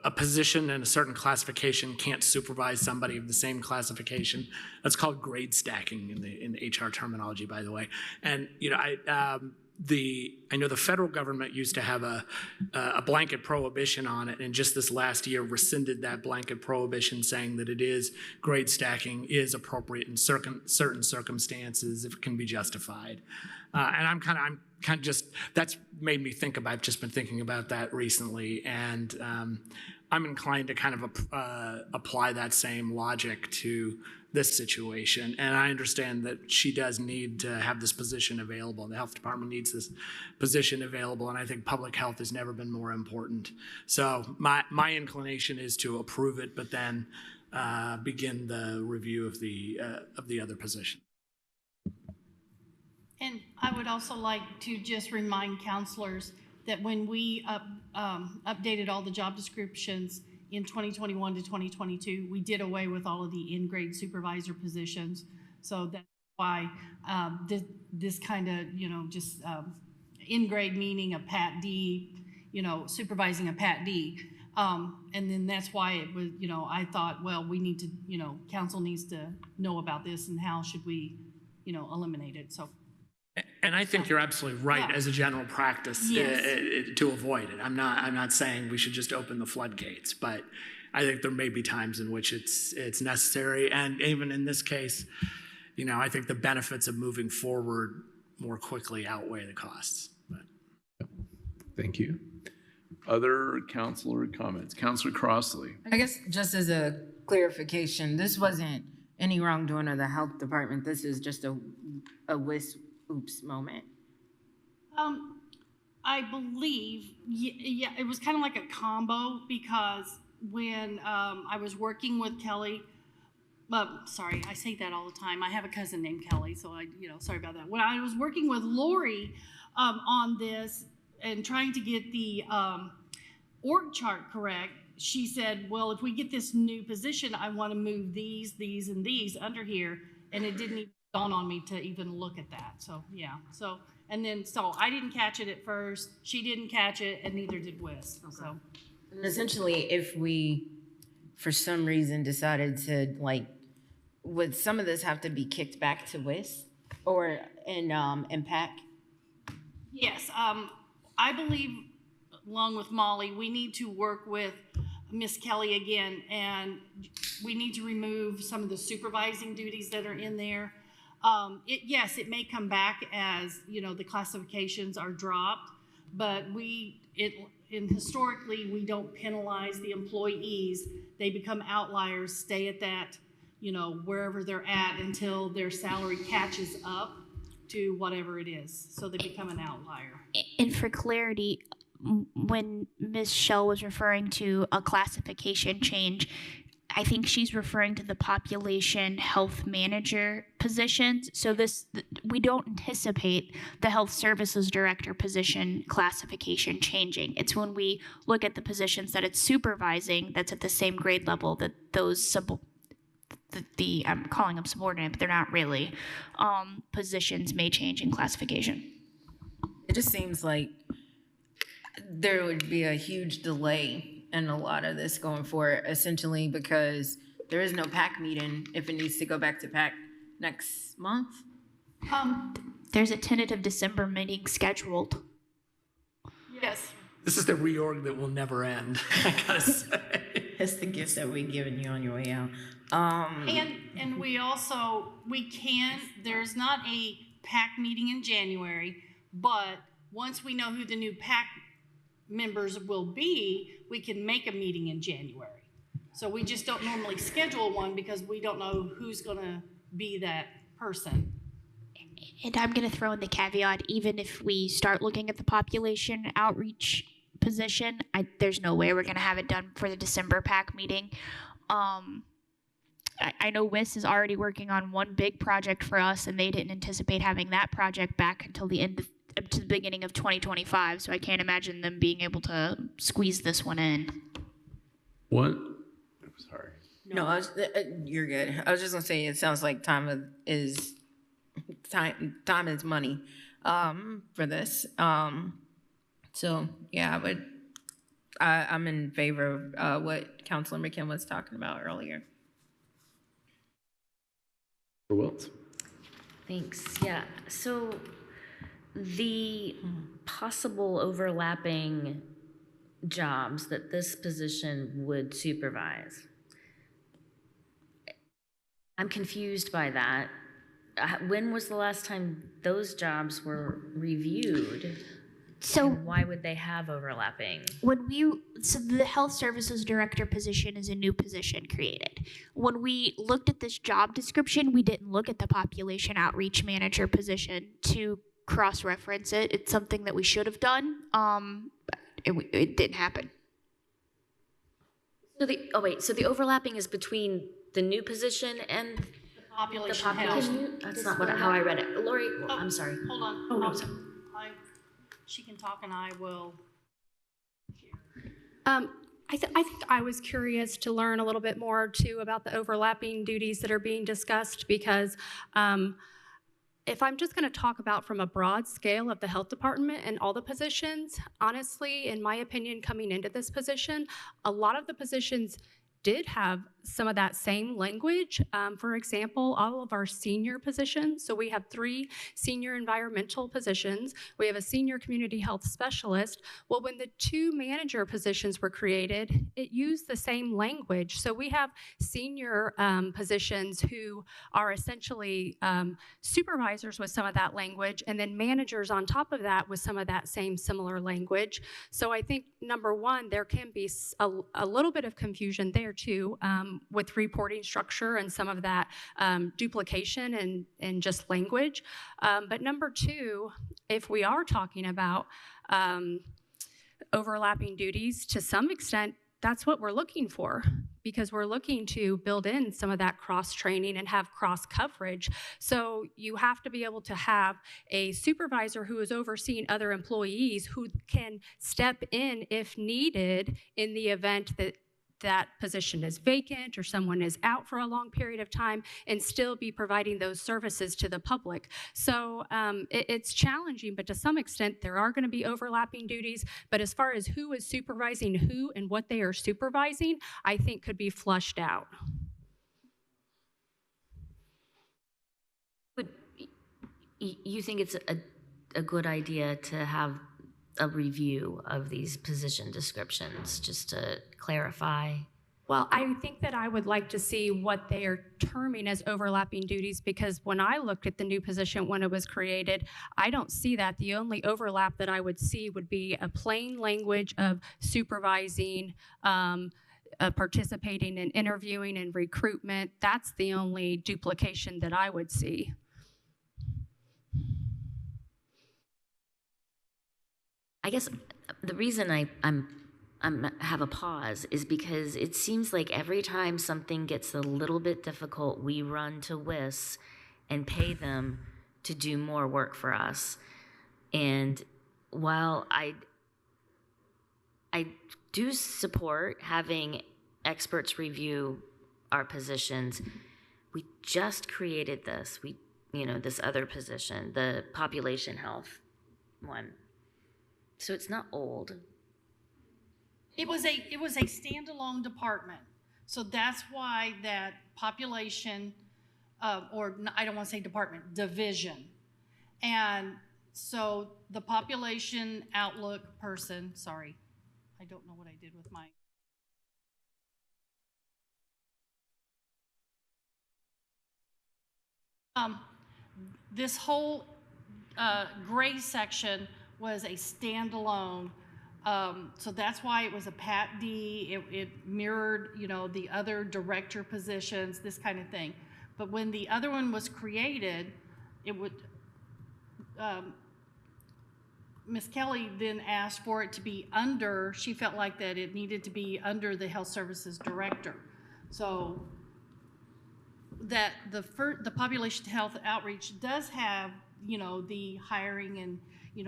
a position in a certain classification can't supervise somebody of the same classification. That's called grade stacking in the HR terminology, by the way. And I know the federal government used to have a blanket prohibition on it, and just this last year rescinded that blanket prohibition, saying that grade stacking is appropriate in certain circumstances if it can be justified. And I'm kind of just, that's made me think about, I've just been thinking about that recently, and I'm inclined to kind of apply that same logic to this situation. And I understand that she does need to have this position available, and the health department needs this position available, and I think public health has never been more important. So my inclination is to approve it, but then begin the review of the other position. And I would also like to just remind counselors that when we updated all the job descriptions in 2021 to 2022, we did away with all of the in-grade supervisor positions. So that's why this kind of, just in-grade meaning a Pat D, supervising a Pat D. And then that's why it was, I thought, well, we need to, council needs to know about this and how should we, eliminate it. So. And I think you're absolutely right, as a general practice, to avoid it. I'm not saying we should just open the floodgates, but I think there may be times in which it's necessary. And even in this case, I think the benefits of moving forward more quickly outweigh the costs. But. Thank you. Other counselor comments? Counselor Crossley. I guess just as a clarification, this wasn't any wrongdoing of the health department. This is just a oops moment. I believe, yeah, it was kind of like a combo, because when I was working with Kelly, sorry, I say that all the time. I have a cousin named Kelly, so sorry about that. When I was working with Lori on this and trying to get the org chart correct, she said, well, if we get this new position, I want to move these, and these under here, and it didn't even dawn on me to even look at that. So yeah, so I didn't catch it at first, she didn't catch it, and neither did Wes. Okay. So and essentially, if we for some reason decided to, would some of this have to be kicked back to Wes or in PAC? Yes, I believe, along with Molly, we need to work with Miss Kelly again, and we need to remove some of the supervising duties that are in there. Yes, it may come back as, the classifications are dropped, but historically, we don't penalize the employees. They become outliers, stay at that, wherever they're at until their salary catches up to whatever it is. So they become an outlier. And for clarity, when Ms. Schell was referring to a classification change, I think she's referring to the population health manager positions. So we don't anticipate the health services director position classification changing. It's when we look at the positions that it's supervising that's at the same grade level that those I'm calling them subordinate, but they're not really, positions may change in classification. It just seems like there would be a huge delay in a lot of this going forward, essentially because there is no PAC meeting if it needs to go back to PAC next month. There's a tentative December meeting scheduled. Yes. This is the reorg that will never end, I gotta say. It's the gift that we've given you on your way out. And there's not a PAC meeting in January, but once we know who the new PAC members will be, we can make a meeting in January. So we just don't normally schedule one because we don't know who's going to be that person. And I'm going to throw in the caveat, even if we start looking at the population outreach position, there's no way we're going to have it done for the December PAC meeting. I know WIS is already working on one big project for us, and they didn't anticipate having that project back until to the beginning of 2025, so I can't imagine them being able to squeeze this one in. What? Sorry. No, you're good. I was just gonna say it sounds like time is money for this. So yeah, I'm in favor of what Councilor McKim was talking about earlier. Wilt. Thanks. Yeah. So The possible overlapping jobs that this position would supervise. I'm confused by that. When was the last time those jobs were reviewed? So And why would they have overlapping? so the health services director position is a new position created. When we looked at this job description, we didn't look at the population outreach manager position to cross-reference it. It's something that we should have done. It didn't happen. So the overlapping is between the new position and Population the health. population? That's not how I read it. Lori, I'm sorry. Hold on. Oh, no. She can talk and I will. I think I was curious to learn a little bit more too about the overlapping duties that are being discussed, because if I'm just going to talk about from a broad scale of the health department and all the positions, honestly, in my opinion, coming into this position, a lot of the positions did have some of that same language. For example, all of our senior positions, so we have 3 senior environmental positions, we have a senior community health specialist. Well, when the 2 manager positions were created, it used the same language. So we have senior positions who are essentially supervisors with some of that language, and then managers on top of that with some of that same similar language. So I think, number one, there can be a little bit of confusion there too, with reporting structure and some of that duplication and just language. But number two, if we are talking about overlapping duties, to some extent, that's what we're looking for, because we're looking to build in some of that cross-training and have cross-coverage. So you have to be able to have a supervisor who is overseeing other employees who can step in if needed in the event that that position is vacant or someone is out for a long period of time, and still be providing those services to the public. So it's challenging, but to some extent there are going to be overlapping duties. But as far as who is supervising who and what they are supervising, I think could be flushed out. But you think it's a good idea to have a review of these position descriptions, just to clarify? Well, I think that I would like to see what they are terming as overlapping duties, because when I looked at the new position when it was created, I don't see that. The only overlap that I would see would be a plain language of supervising, participating in interviewing and recruitment. That's the only duplication that I would see. I guess the reason I have a pause is because it seems like every time something gets a little bit difficult, we run to WIS and pay them to do more work for us. And while I do support having experts review our positions, we just created this. This other position, the population health one. So it's not old. It was a standalone department. So that's why that population, or I don't want to say department, division. And so the population outlook person, sorry, I don't know what I did with my. This whole gray section was a standalone, so that's why it was a Pat D. It mirrored, the other director positions, this kind of thing. But when the other one was created, it would. Ms. Kelly then asked for it to be under. She felt like that it needed to be under the health services director. So that the population health outreach does have, the hiring and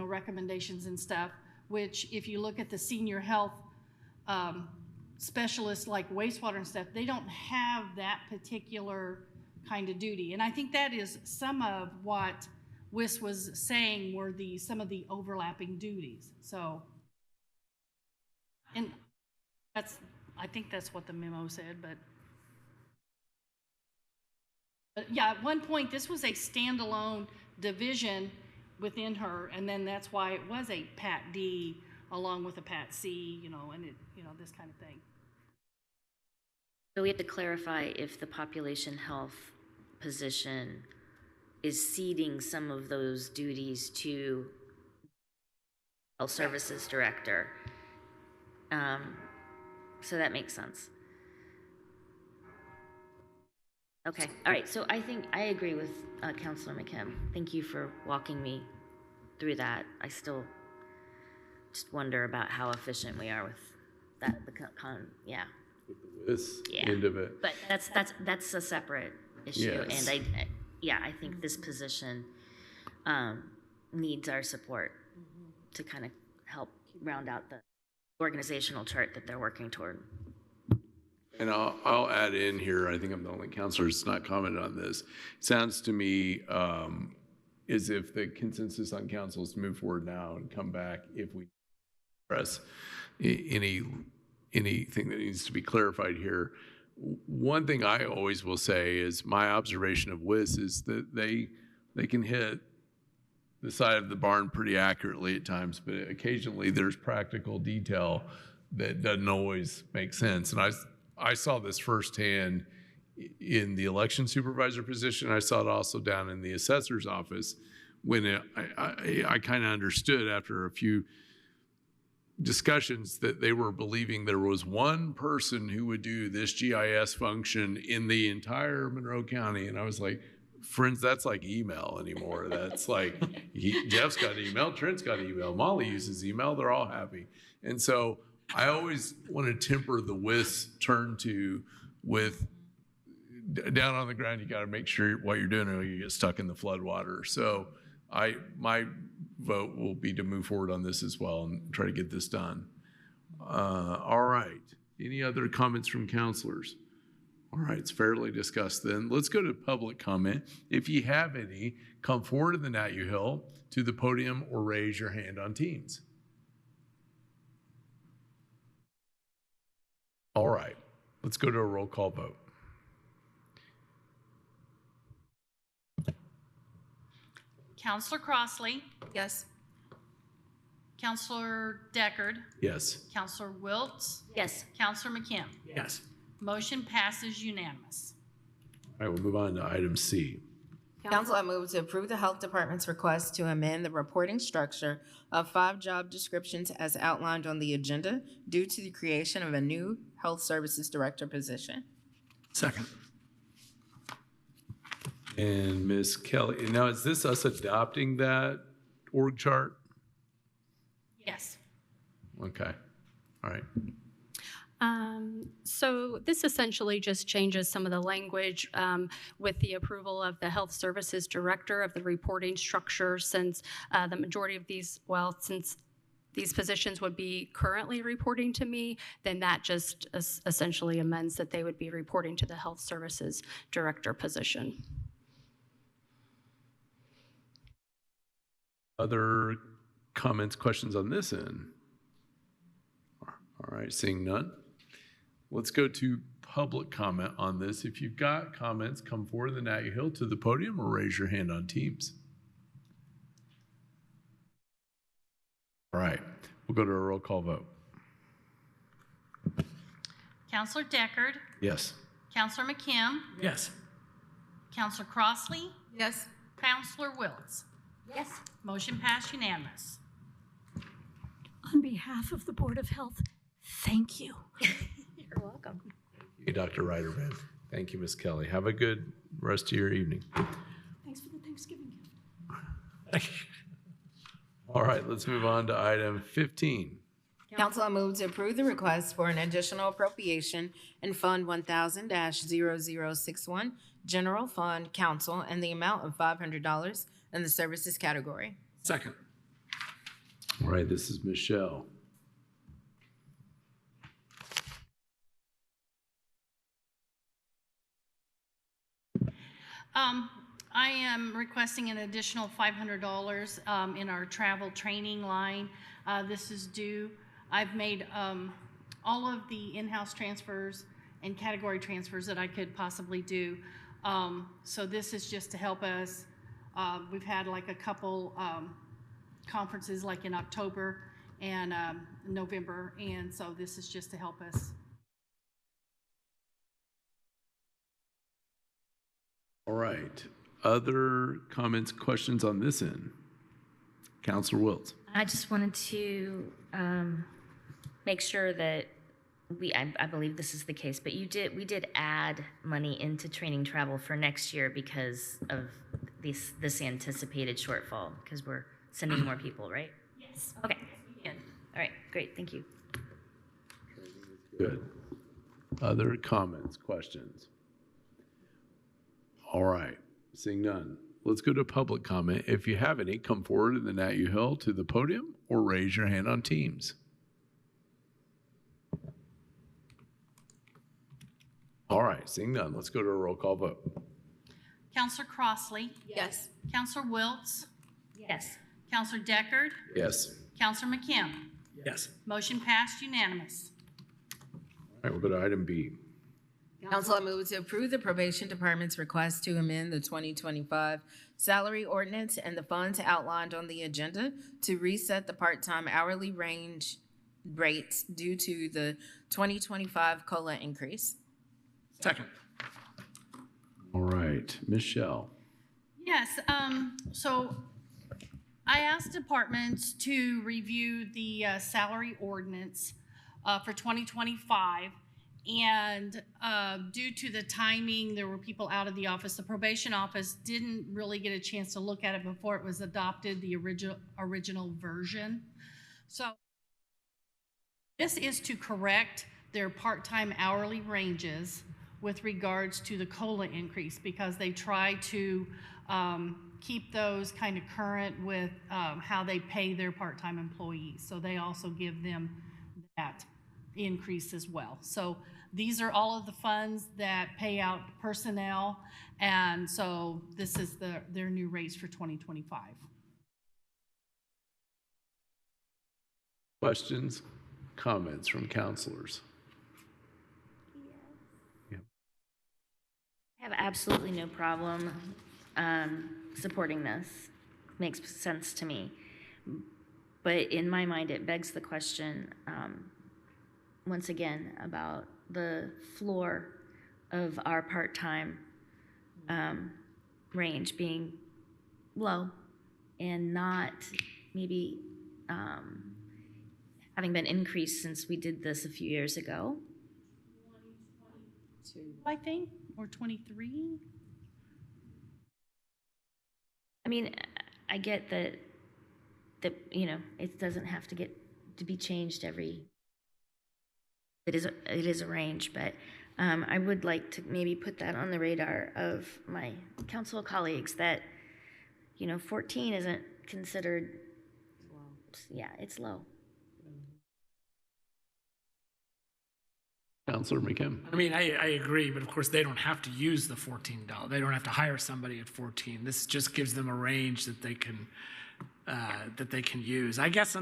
recommendations and stuff, which if you look at the senior health specialists like wastewater and stuff, they don't have that particular kind of duty. And I think that is some of what WIS was saying were some of the overlapping duties. So, and I think that's what the memo said, but yeah, at one point this was a standalone division, within her, and then that's why it was a Pat D along with a Pat C, and it, this kind of thing. So we have to clarify if the population health position is ceding some of those duties to health services director. So that makes sense. Okay, all right, so I think I agree with Councilor McKim. Thank you for walking me through that. I still just wonder about how efficient we are with that, yeah. This Yeah. end of it. But that's a separate issue. Yes. And I think this position needs our support to kind of help round out the organizational chart that they're working toward. And I'll add in here, I think I'm the only counselor that's not commented on this. It sounds to me as if the consensus on council is to move forward now and come back if we press anything that needs to be clarified here. One thing I always will say is my observation of WIS is that they can hit the side of the barn pretty accurately at times, but occasionally there's practical detail that doesn't always make sense. And I saw this firsthand in the election supervisor position. I saw it also down in the assessor's office when I kind of understood after a few discussions that they were believing there was one person who would do this GIS function in the entire Monroe County. And I was like, friends, that's like email anymore. That's like, Jeff's got email, Trent's got email, Molly uses email, they're all happy. And so I always want to temper the WIS turn to with down on the ground, you got to make sure what you're doing or you get stuck in the floodwater. So my vote will be to move forward on this as well and try to get this done. All right. Any other comments from counselors? All right, it's fairly discussed then. Let's go to public comment. If you have any, come forward to the Nat U Hill to the podium or raise your hand on Teams. All right, let's go to a roll call vote. Counselor Crossley. Yes. Counselor Deckard. Yes. Counselor Wiltz. Yes. Counselor McKim. Yes. Motion passes unanimous. All right, we'll move on to item C. Council, I move to approve the Health Department's request to amend the reporting structure of 5 job descriptions as outlined on the agenda due to the creation of a new Health Services Director position. Second. And Ms. Kelly, now is this us adopting that org chart? Yes. Okay, all right. So this essentially just changes some of the language with the approval of the Health Services Director of the reporting structure, since the majority of these, since these positions would be currently reporting to me, then that just essentially amends that they would be reporting to the Health Services Director position. Other comments, questions on this end? All right, seeing none. Let's go to public comment on this. If you've got comments, come forward to the Nat U Hill to the podium or raise your hand on Teams. All right, we'll go to a roll call vote. Counselor Deckard. Yes. Counselor McKim. Yes. Counselor Crossley. Yes. Counselor Wiltz. Yes. Motion passed unanimous. On behalf of the Board of Health, thank you. You're welcome. Hey, Dr. Reiterman. Thank you, Ms. Kelly. Have a good rest of your evening. Thanks for the Thanksgiving gift. All right, let's move on to item 15. Council, I move to approve the request for an additional appropriation in Fund 1000-0061, General Fund Council, and the amount of $500 in the services category. Second. All right, this is Michelle. I am requesting an additional $500 in our travel training line. This is due. I've made all of the in-house transfers and category transfers that I could possibly do. So this is just to help us We've had like a couple conferences like in October and November, and so this is just to help us. All right. Other comments, questions on this end? Counselor Wiltz. I just wanted to make sure that I believe this is the case, but we did add money into training travel for next year because of this anticipated shortfall, because we're sending more people, right? Yes. Okay. Yes. All right, great, thank you. Good. Other comments, questions? All right, seeing none. Let's go to public comment. If you have any, come forward in the Nat U Hill to the podium or raise your hand on Teams. All right, seeing none, let's go to a roll call vote. Counselor Crossley. Yes. Counselor Wiltz. Yes. Counselor Deckard. Yes. Counselor McKim. Yes. Motion passed unanimous. All right, we'll go to item B. Council, I move to approve the probation department's request to amend the 2025 salary ordinance and the funds outlined on the agenda to reset the part-time hourly range rates due to the 2025 COLA increase. Second. All right, Michelle. Yes, so I asked departments to review the salary ordinance for 2025. And due to the timing, there were people out of the office. The probation office didn't really get a chance to look at it before it was adopted, the original version. So this is to correct their part-time hourly ranges with regards to the COLA increase, because they try to keep those kind of current with how they pay their part-time employees. So they also give them that increase as well. So these are all of the funds that pay out personnel, and so this is their new rates for 2025. Questions, comments from counselors? I have absolutely no problem supporting this. Makes sense to me. But in my mind, it begs the question, once again, about the floor of our part-time range being low and not maybe having been increased since we did this a few years ago. 2022, I think, or 23. I mean, I get that you know, it doesn't have to be changed every. It is a range, but I would like to maybe put that on the radar of my council colleagues that, you know, 14 isn't considered. Yeah, it's low. Counselor McKim. I mean, I agree, but of course they don't have to use the $14. They don't have to hire somebody at 14. This just gives them a range that they can use. I guess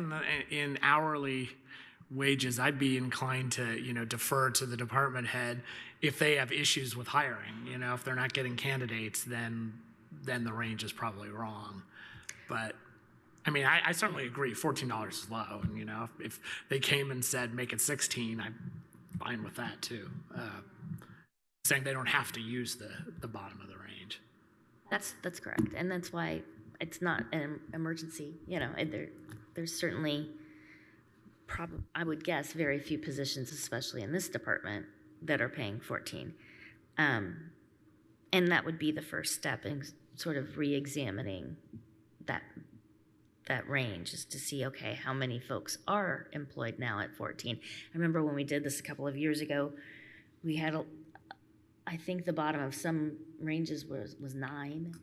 in hourly wages, I'd be inclined to, you know, defer to the department head if they have issues with hiring. You know, if they're not getting candidates, then the range is probably wrong. But I mean, I certainly agree. $14 is low, and you know, if they came and said make it 16, I'm fine with that too. Saying they don't have to use the bottom of the range. That's correct, and that's why it's not an emergency. You know, there's certainly, I would guess, very few positions, especially in this department, that are paying 14, and that would be the first step in sort of re-examining that range, is to see, okay, how many folks are employed now at 14. I remember when we did this a couple of years ago, we had, I think the bottom of some ranges was 9.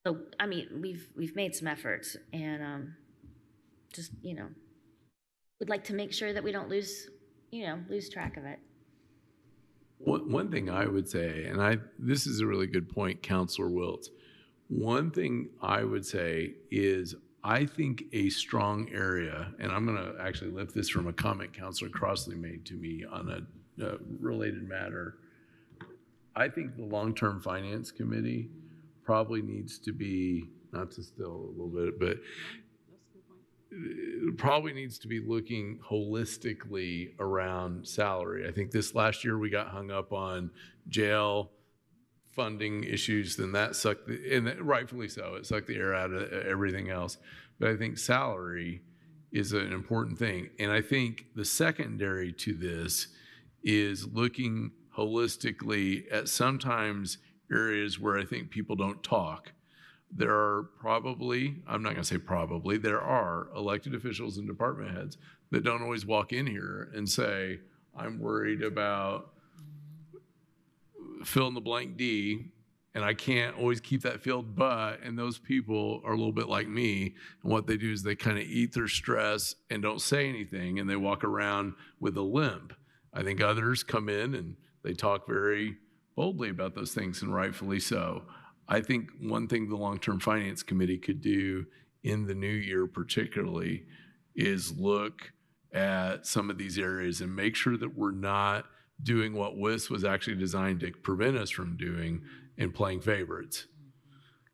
So, I mean, we've made some efforts, and just, you know, would like to make sure that we don't lose track of it. One thing I would say, and this is a really good point, Counselor Wiltz. One thing I would say is I think a strong area, and I'm going to actually lift this from a comment Counselor Crossley made to me on a related matter. I think the Long-Term Finance Committee probably needs to be, not to still a little bit, but it probably needs to be looking holistically around salary. I think this last year we got hung up on jail funding issues, then that sucked, and rightfully so, it sucked the air out of everything else. But I think salary is an important thing. And I think the secondary to this is looking holistically at sometimes areas where I think people don't talk. There are probably, I'm not going to say probably, there are elected officials and department heads that don't always walk in here and say, I'm worried about fill in the blank D, and I can't always keep that field, and those people are a little bit like me, and what they do is they kind of eat their stress and don't say anything, and they walk around with a limp. I think others come in and they talk very boldly about those things, and rightfully so. I think one thing the Long-Term Finance Committee could do in the new year particularly is look at some of these areas and make sure that we're not doing what WIS was actually designed to prevent us from doing and playing favorites.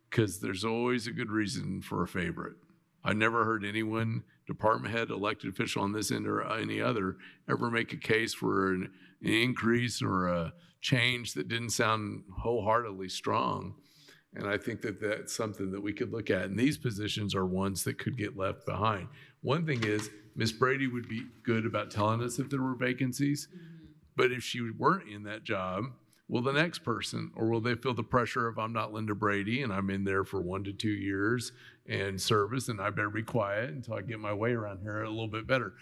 Because there's always a good reason for a favorite. I never heard anyone, department head, elected official on this end or any other, ever make a case for an increase or a change that didn't sound wholeheartedly strong. And I think that that's something that we could look at. And these positions are ones that could get left behind. One thing is, Ms. Brady would be good about telling us if there were vacancies. But if she weren't in that job, will the next person, or will they feel the pressure of I'm not Linda Brady and I'm in there for 1 to 2 years and service and I better be quiet until I get my way around here a little bit better.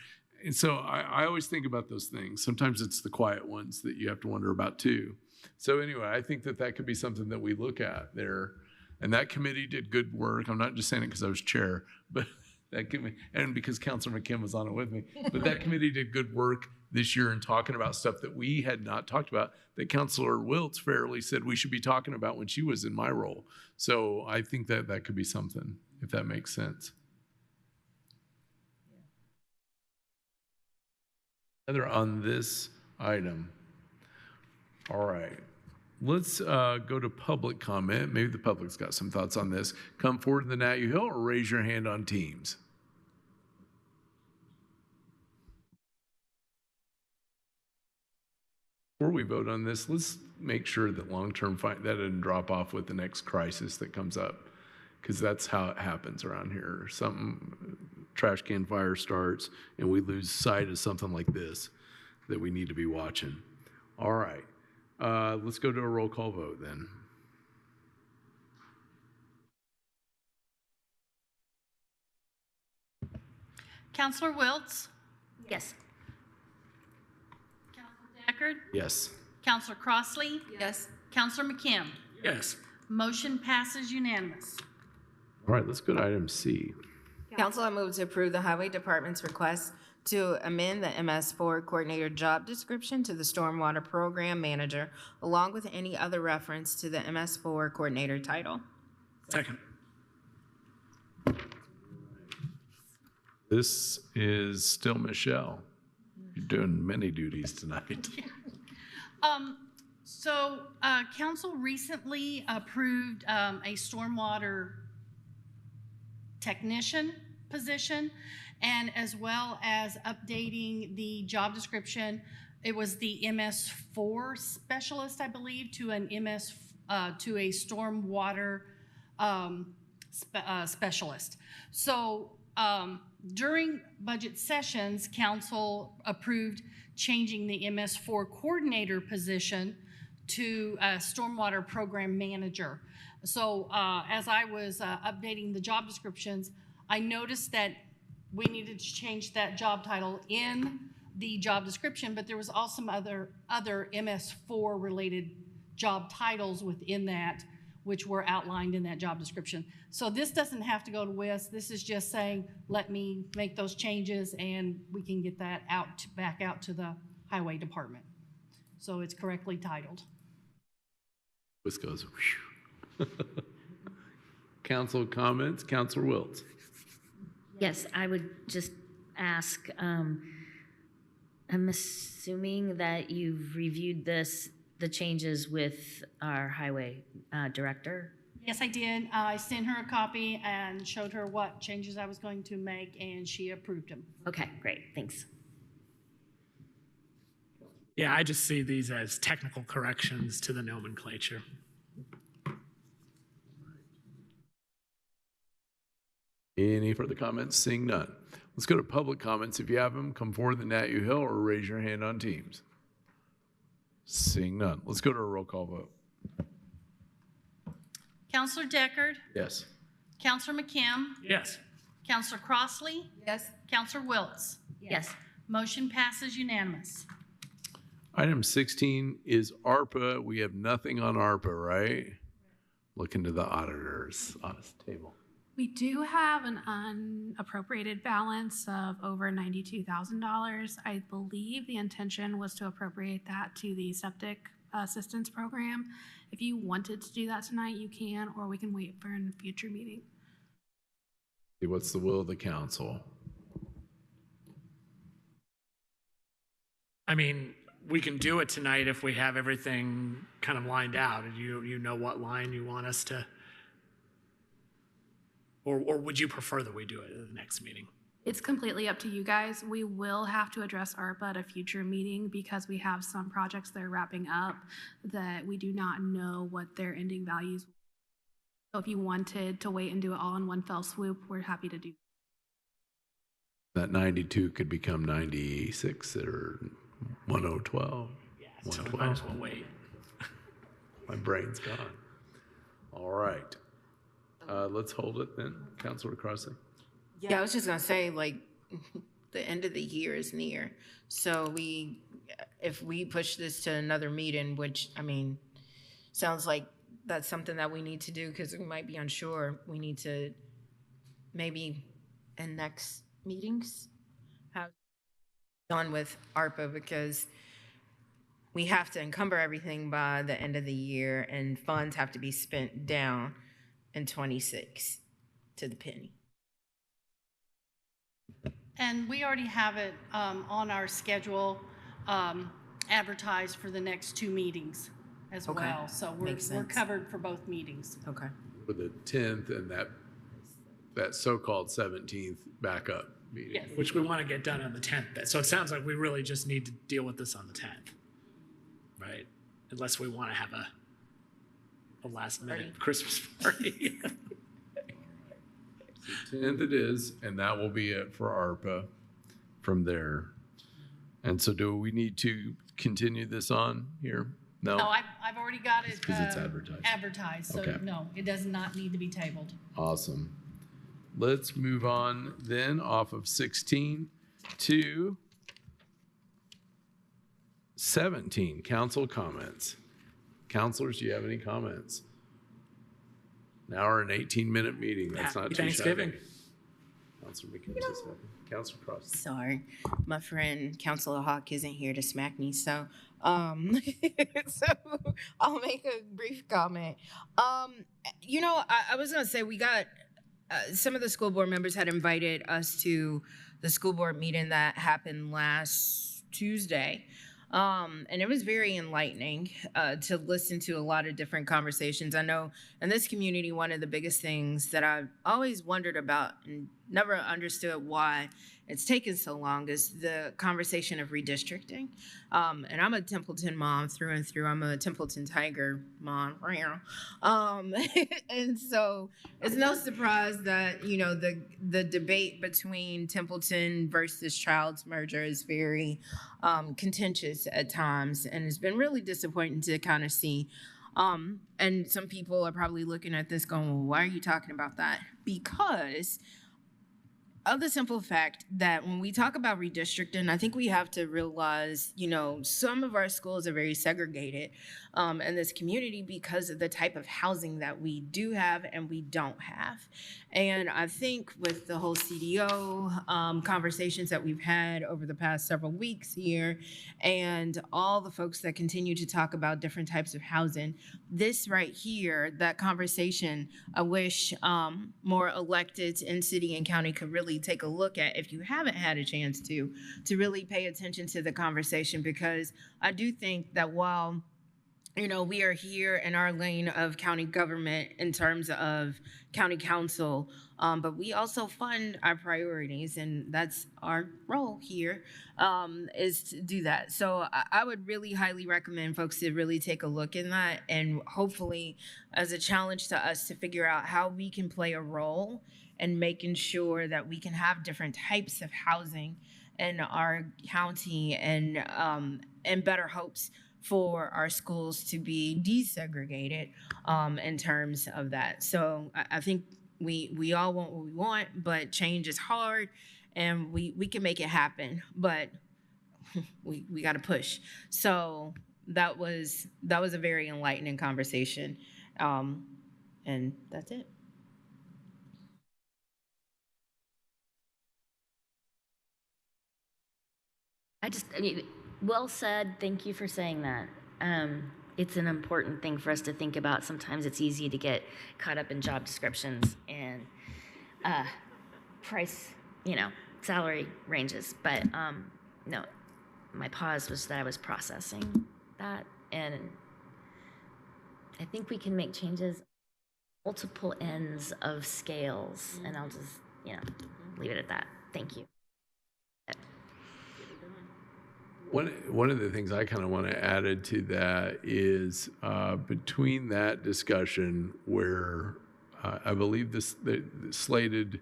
And so I always think about those things. Sometimes it's the quiet ones that you have to wonder about too. So anyway, I think that that could be something that we look at there. And that committee did good work. I'm not just saying it because I was chair, but that committee, and because Councilor McKim was on it with me, but that committee did good work this year in talking about stuff that we had not talked about, that Councilor Wiltz fairly said we should be talking about when she was in my role. So I think that that could be something, if that makes sense. Other on this item. All right. Let's go to public comment. Maybe the public's got some thoughts on this. Come forward to the Nat U Hill or raise your hand on Teams. Before we vote on this, let's make sure that long-term that doesn't drop off with the next crisis that comes up, because that's how it happens around here. Some trash can fire starts and we lose sight of something like this that we need to be watching. All right. Let's go to a roll call vote then. Councilor Wiltz? Yes. Councilor Deckard? Yes. Councilor Crossley? Yes. Councilor McKim? Yes. Motion passes unanimous. All right, let's go to item C. Council, I move to approve the Highway Department's request to amend the MS4 coordinator job description to the Stormwater Program Manager, along with any other reference to the MS4 coordinator title. Second. This is still Michelle. You're doing many duties tonight. Council recently approved a stormwater technician position, and as well as updating the job description. It was the MS4 specialist, I believe, to an to a stormwater specialist. So during budget sessions, council approved changing the MS4 coordinator position to a stormwater program manager. So as I was updating the job descriptions, I noticed that we needed to change that job title in the job description, but there was also some other MS4 related job titles within that, which were outlined in that job description. So this doesn't have to go to WIS. This is just saying, let me make those changes and we can get that back out to the Highway Department. So it's correctly titled. WIS goes, whew. Council comments, Councilor Wiltz. Yes, I would just ask, I'm assuming that you've reviewed the changes with our highway director? Yes, I did. I sent her a copy and showed her what changes I was going to make, and she approved them. Okay, great, thanks. Yeah, I just see these as technical corrections to the nomenclature. Any further comments? Seeing none. Let's go to public comments. If you have them, come forward in the Nat U Hill or raise your hand on Teams. Seeing none. Let's go to a roll call vote. Counselor Deckard, Yes. Counselor McKim, Yes. Counselor Crossley, Yes. Counselor Wiltz. Yes. Motion passes unanimous. Item 16 is ARPA. We have nothing on ARPA, right? Look into the auditor's table. We do have an unappropriated balance of over $92,000. I believe the intention was to appropriate that to the septic assistance program. If you wanted to do that tonight, you can, or we can wait for a future meeting. What's the will of the council? I mean, we can do it tonight if we have everything kind of lined out and you know what line you want us to, or would you prefer that we do it at the next meeting? It's completely up to you guys. We will have to address ARPA at a future meeting because we have some projects that are wrapping up that we do not know what their ending values. So if you wanted to wait and do it all in one fell swoop, we're happy to do That 92 could become 96 or 1012. Yeah, so we might as well wait. My brain's gone. All right. Let's hold it then, Councilor Crossley. Yeah, I was just gonna say, like, the end of the year is near. So if we push this to another meeting, which, I mean, sounds like that's something that we need to do because we might be unsure. We need to maybe in next meetings have done with ARPA because we have to encumber everything by the end of the year and funds have to be spent down in 26 to the penny. And we already have it on our schedule advertised for the next two meetings as Okay. well. So we're covered for both meetings. Okay. For the 10th and that so-called 17th backup meeting. Yes. Which we want to get done on the 10th. So it sounds like we really just need to deal with this on the 10th, right? Unless we want to have a last minute Christmas party. 10th it is, and that will be it for ARPA from there. And so do we need to continue this on here? No? No, I've already got it. Because it's advertised. So Okay. no, it does not need to be tabled. Awesome. Let's move on then off of 16 to 17, council comments. Counselors, do you have any comments? An hour and 18-minute meeting. That's not Happy too Thanksgiving. shabby. Councilor McKinsey's happy. Councilor Cross. Sorry, my friend Councilor Hawk isn't here to smack me, so so I'll make a brief comment. You know, I was gonna say we got some of the school board members had invited us to the school board meeting that happened last Tuesday. And it was very enlightening to listen to a lot of different conversations. I know in this community, one of the biggest things that I've always wondered about and never understood why it's taken so long is the conversation of redistricting. And I'm a Templeton mom through and through. I'm a Templeton Tiger mom. And so it's no surprise that, you know, the debate between Templeton versus Childs merger is very contentious at times. And it's been really disappointing to kind of see. And some people are probably looking at this going, well, why are you talking about that? Because of the simple fact that when we talk about redistricting, I think we have to realize, you know, some of our schools are very segregated in this community because of the type of housing that we do have and we don't have. And I think with the whole CDO conversations that we've had over the past several weeks here and all the folks that continue to talk about different types of housing, this right here, that conversation, I wish more electeds in city and county could really take a look at if you haven't had a chance to really pay attention to the conversation, because I do think that while we are here in our lane of county government in terms of county council, but we also fund our priorities, and that's our role here, is to do that. So I would really highly recommend folks to really take a look in that, and hopefully as a challenge to us to figure out how we can play a role in making sure that we can have different types of housing in our county, and better hopes for our schools to be desegregated in terms of that. So I think we all want what we want, but change is hard, and we can make it happen, but we got to push. So that was a very enlightening conversation, and that's it. I mean, well said. Thank you for saying that. It's an important thing for us to think about. Sometimes it's easy to get caught up in job descriptions and price, salary ranges. But no, my pause was that I was processing that. And I think we can make changes multiple ends of scales. And I'll just, leave it at that. Thank you. One of the things I kind of want to add to that is between that discussion where I believe the slated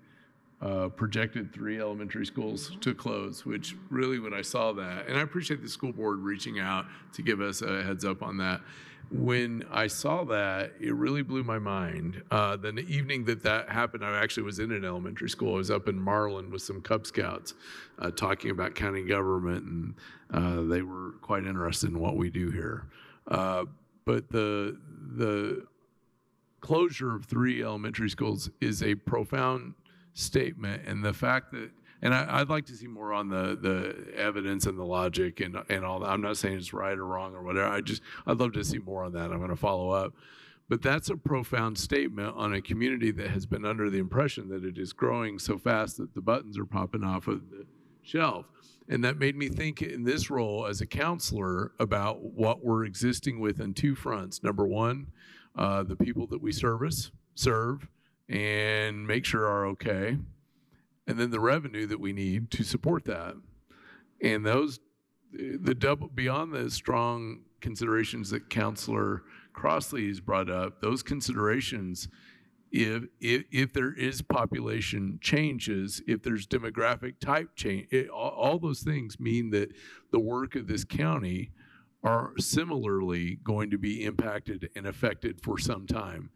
projected 3 elementary schools to close, which really when I saw that, and I appreciate the school board reaching out to give us a heads up on that. When I saw that, it really blew my mind. The evening that happened, I actually was in an elementary school. I was up in Marlin with some Cub Scouts talking about county government, and they were quite interested in what we do here. But the closure of 3 elementary schools is a profound statement, and the fact that, and I'd like to see more on the evidence and the logic and all that. I'm not saying it's right or wrong or whatever. I'd love to see more on that. I'm going to follow up. But that's a profound statement on a community that has been under the impression that it is growing so fast that the buttons are popping off of the shelf. And that made me think in this role as a counselor about what we're existing with on 2 fronts. Number one, the people that we serve, and make sure are okay. And then the revenue that we need to support that. And beyond the strong considerations that Counselor Crossley has brought up, those considerations, if there is population changes, if there's demographic type change, all those things mean that the work of this county are similarly going to be impacted and affected for some time.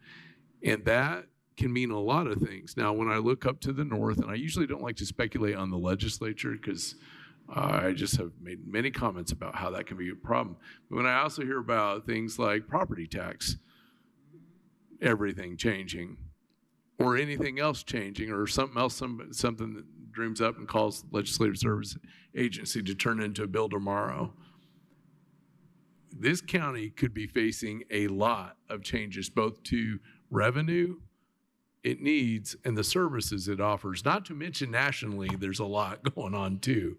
And that can mean a lot of things. Now, when I look up to the north, and I usually don't like to speculate on the legislature because I just have made many comments about how that can be a problem. But when I also hear about things like property tax, everything changing, or anything else changing, or something else, something that dreams up and calls Legislative Service Agency to turn into a bill tomorrow, this county could be facing a lot of changes, both to revenue it needs and the services it offers. Not to mention nationally, there's a lot going on too.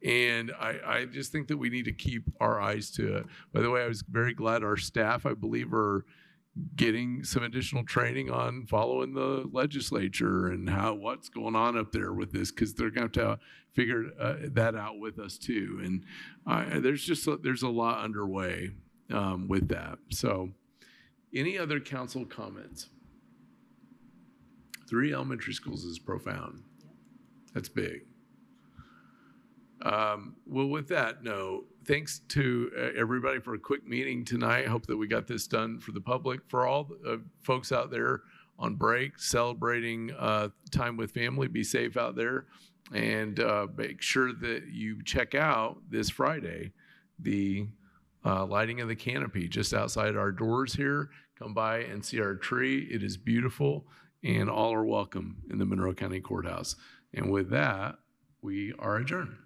And I just think that we need to keep our eyes to it. By the way, I was very glad our staff, I believe, are getting some additional training on following the legislature and what's going on up there with this, because they're going to have to figure that out with us too. And there's a lot underway with that. So any other council comments? 3 elementary schools is profound. That's big. Well, with that note, thanks to everybody for a quick meeting tonight. I hope that we got this done for the public. For all the folks out there on break, celebrating time with family, be safe out there. And make sure that you check out this Friday the lighting of the canopy just outside our doors here. Come by and see our tree. It is beautiful. And all are welcome in the Monroe County Courthouse. And with that, we are adjourned.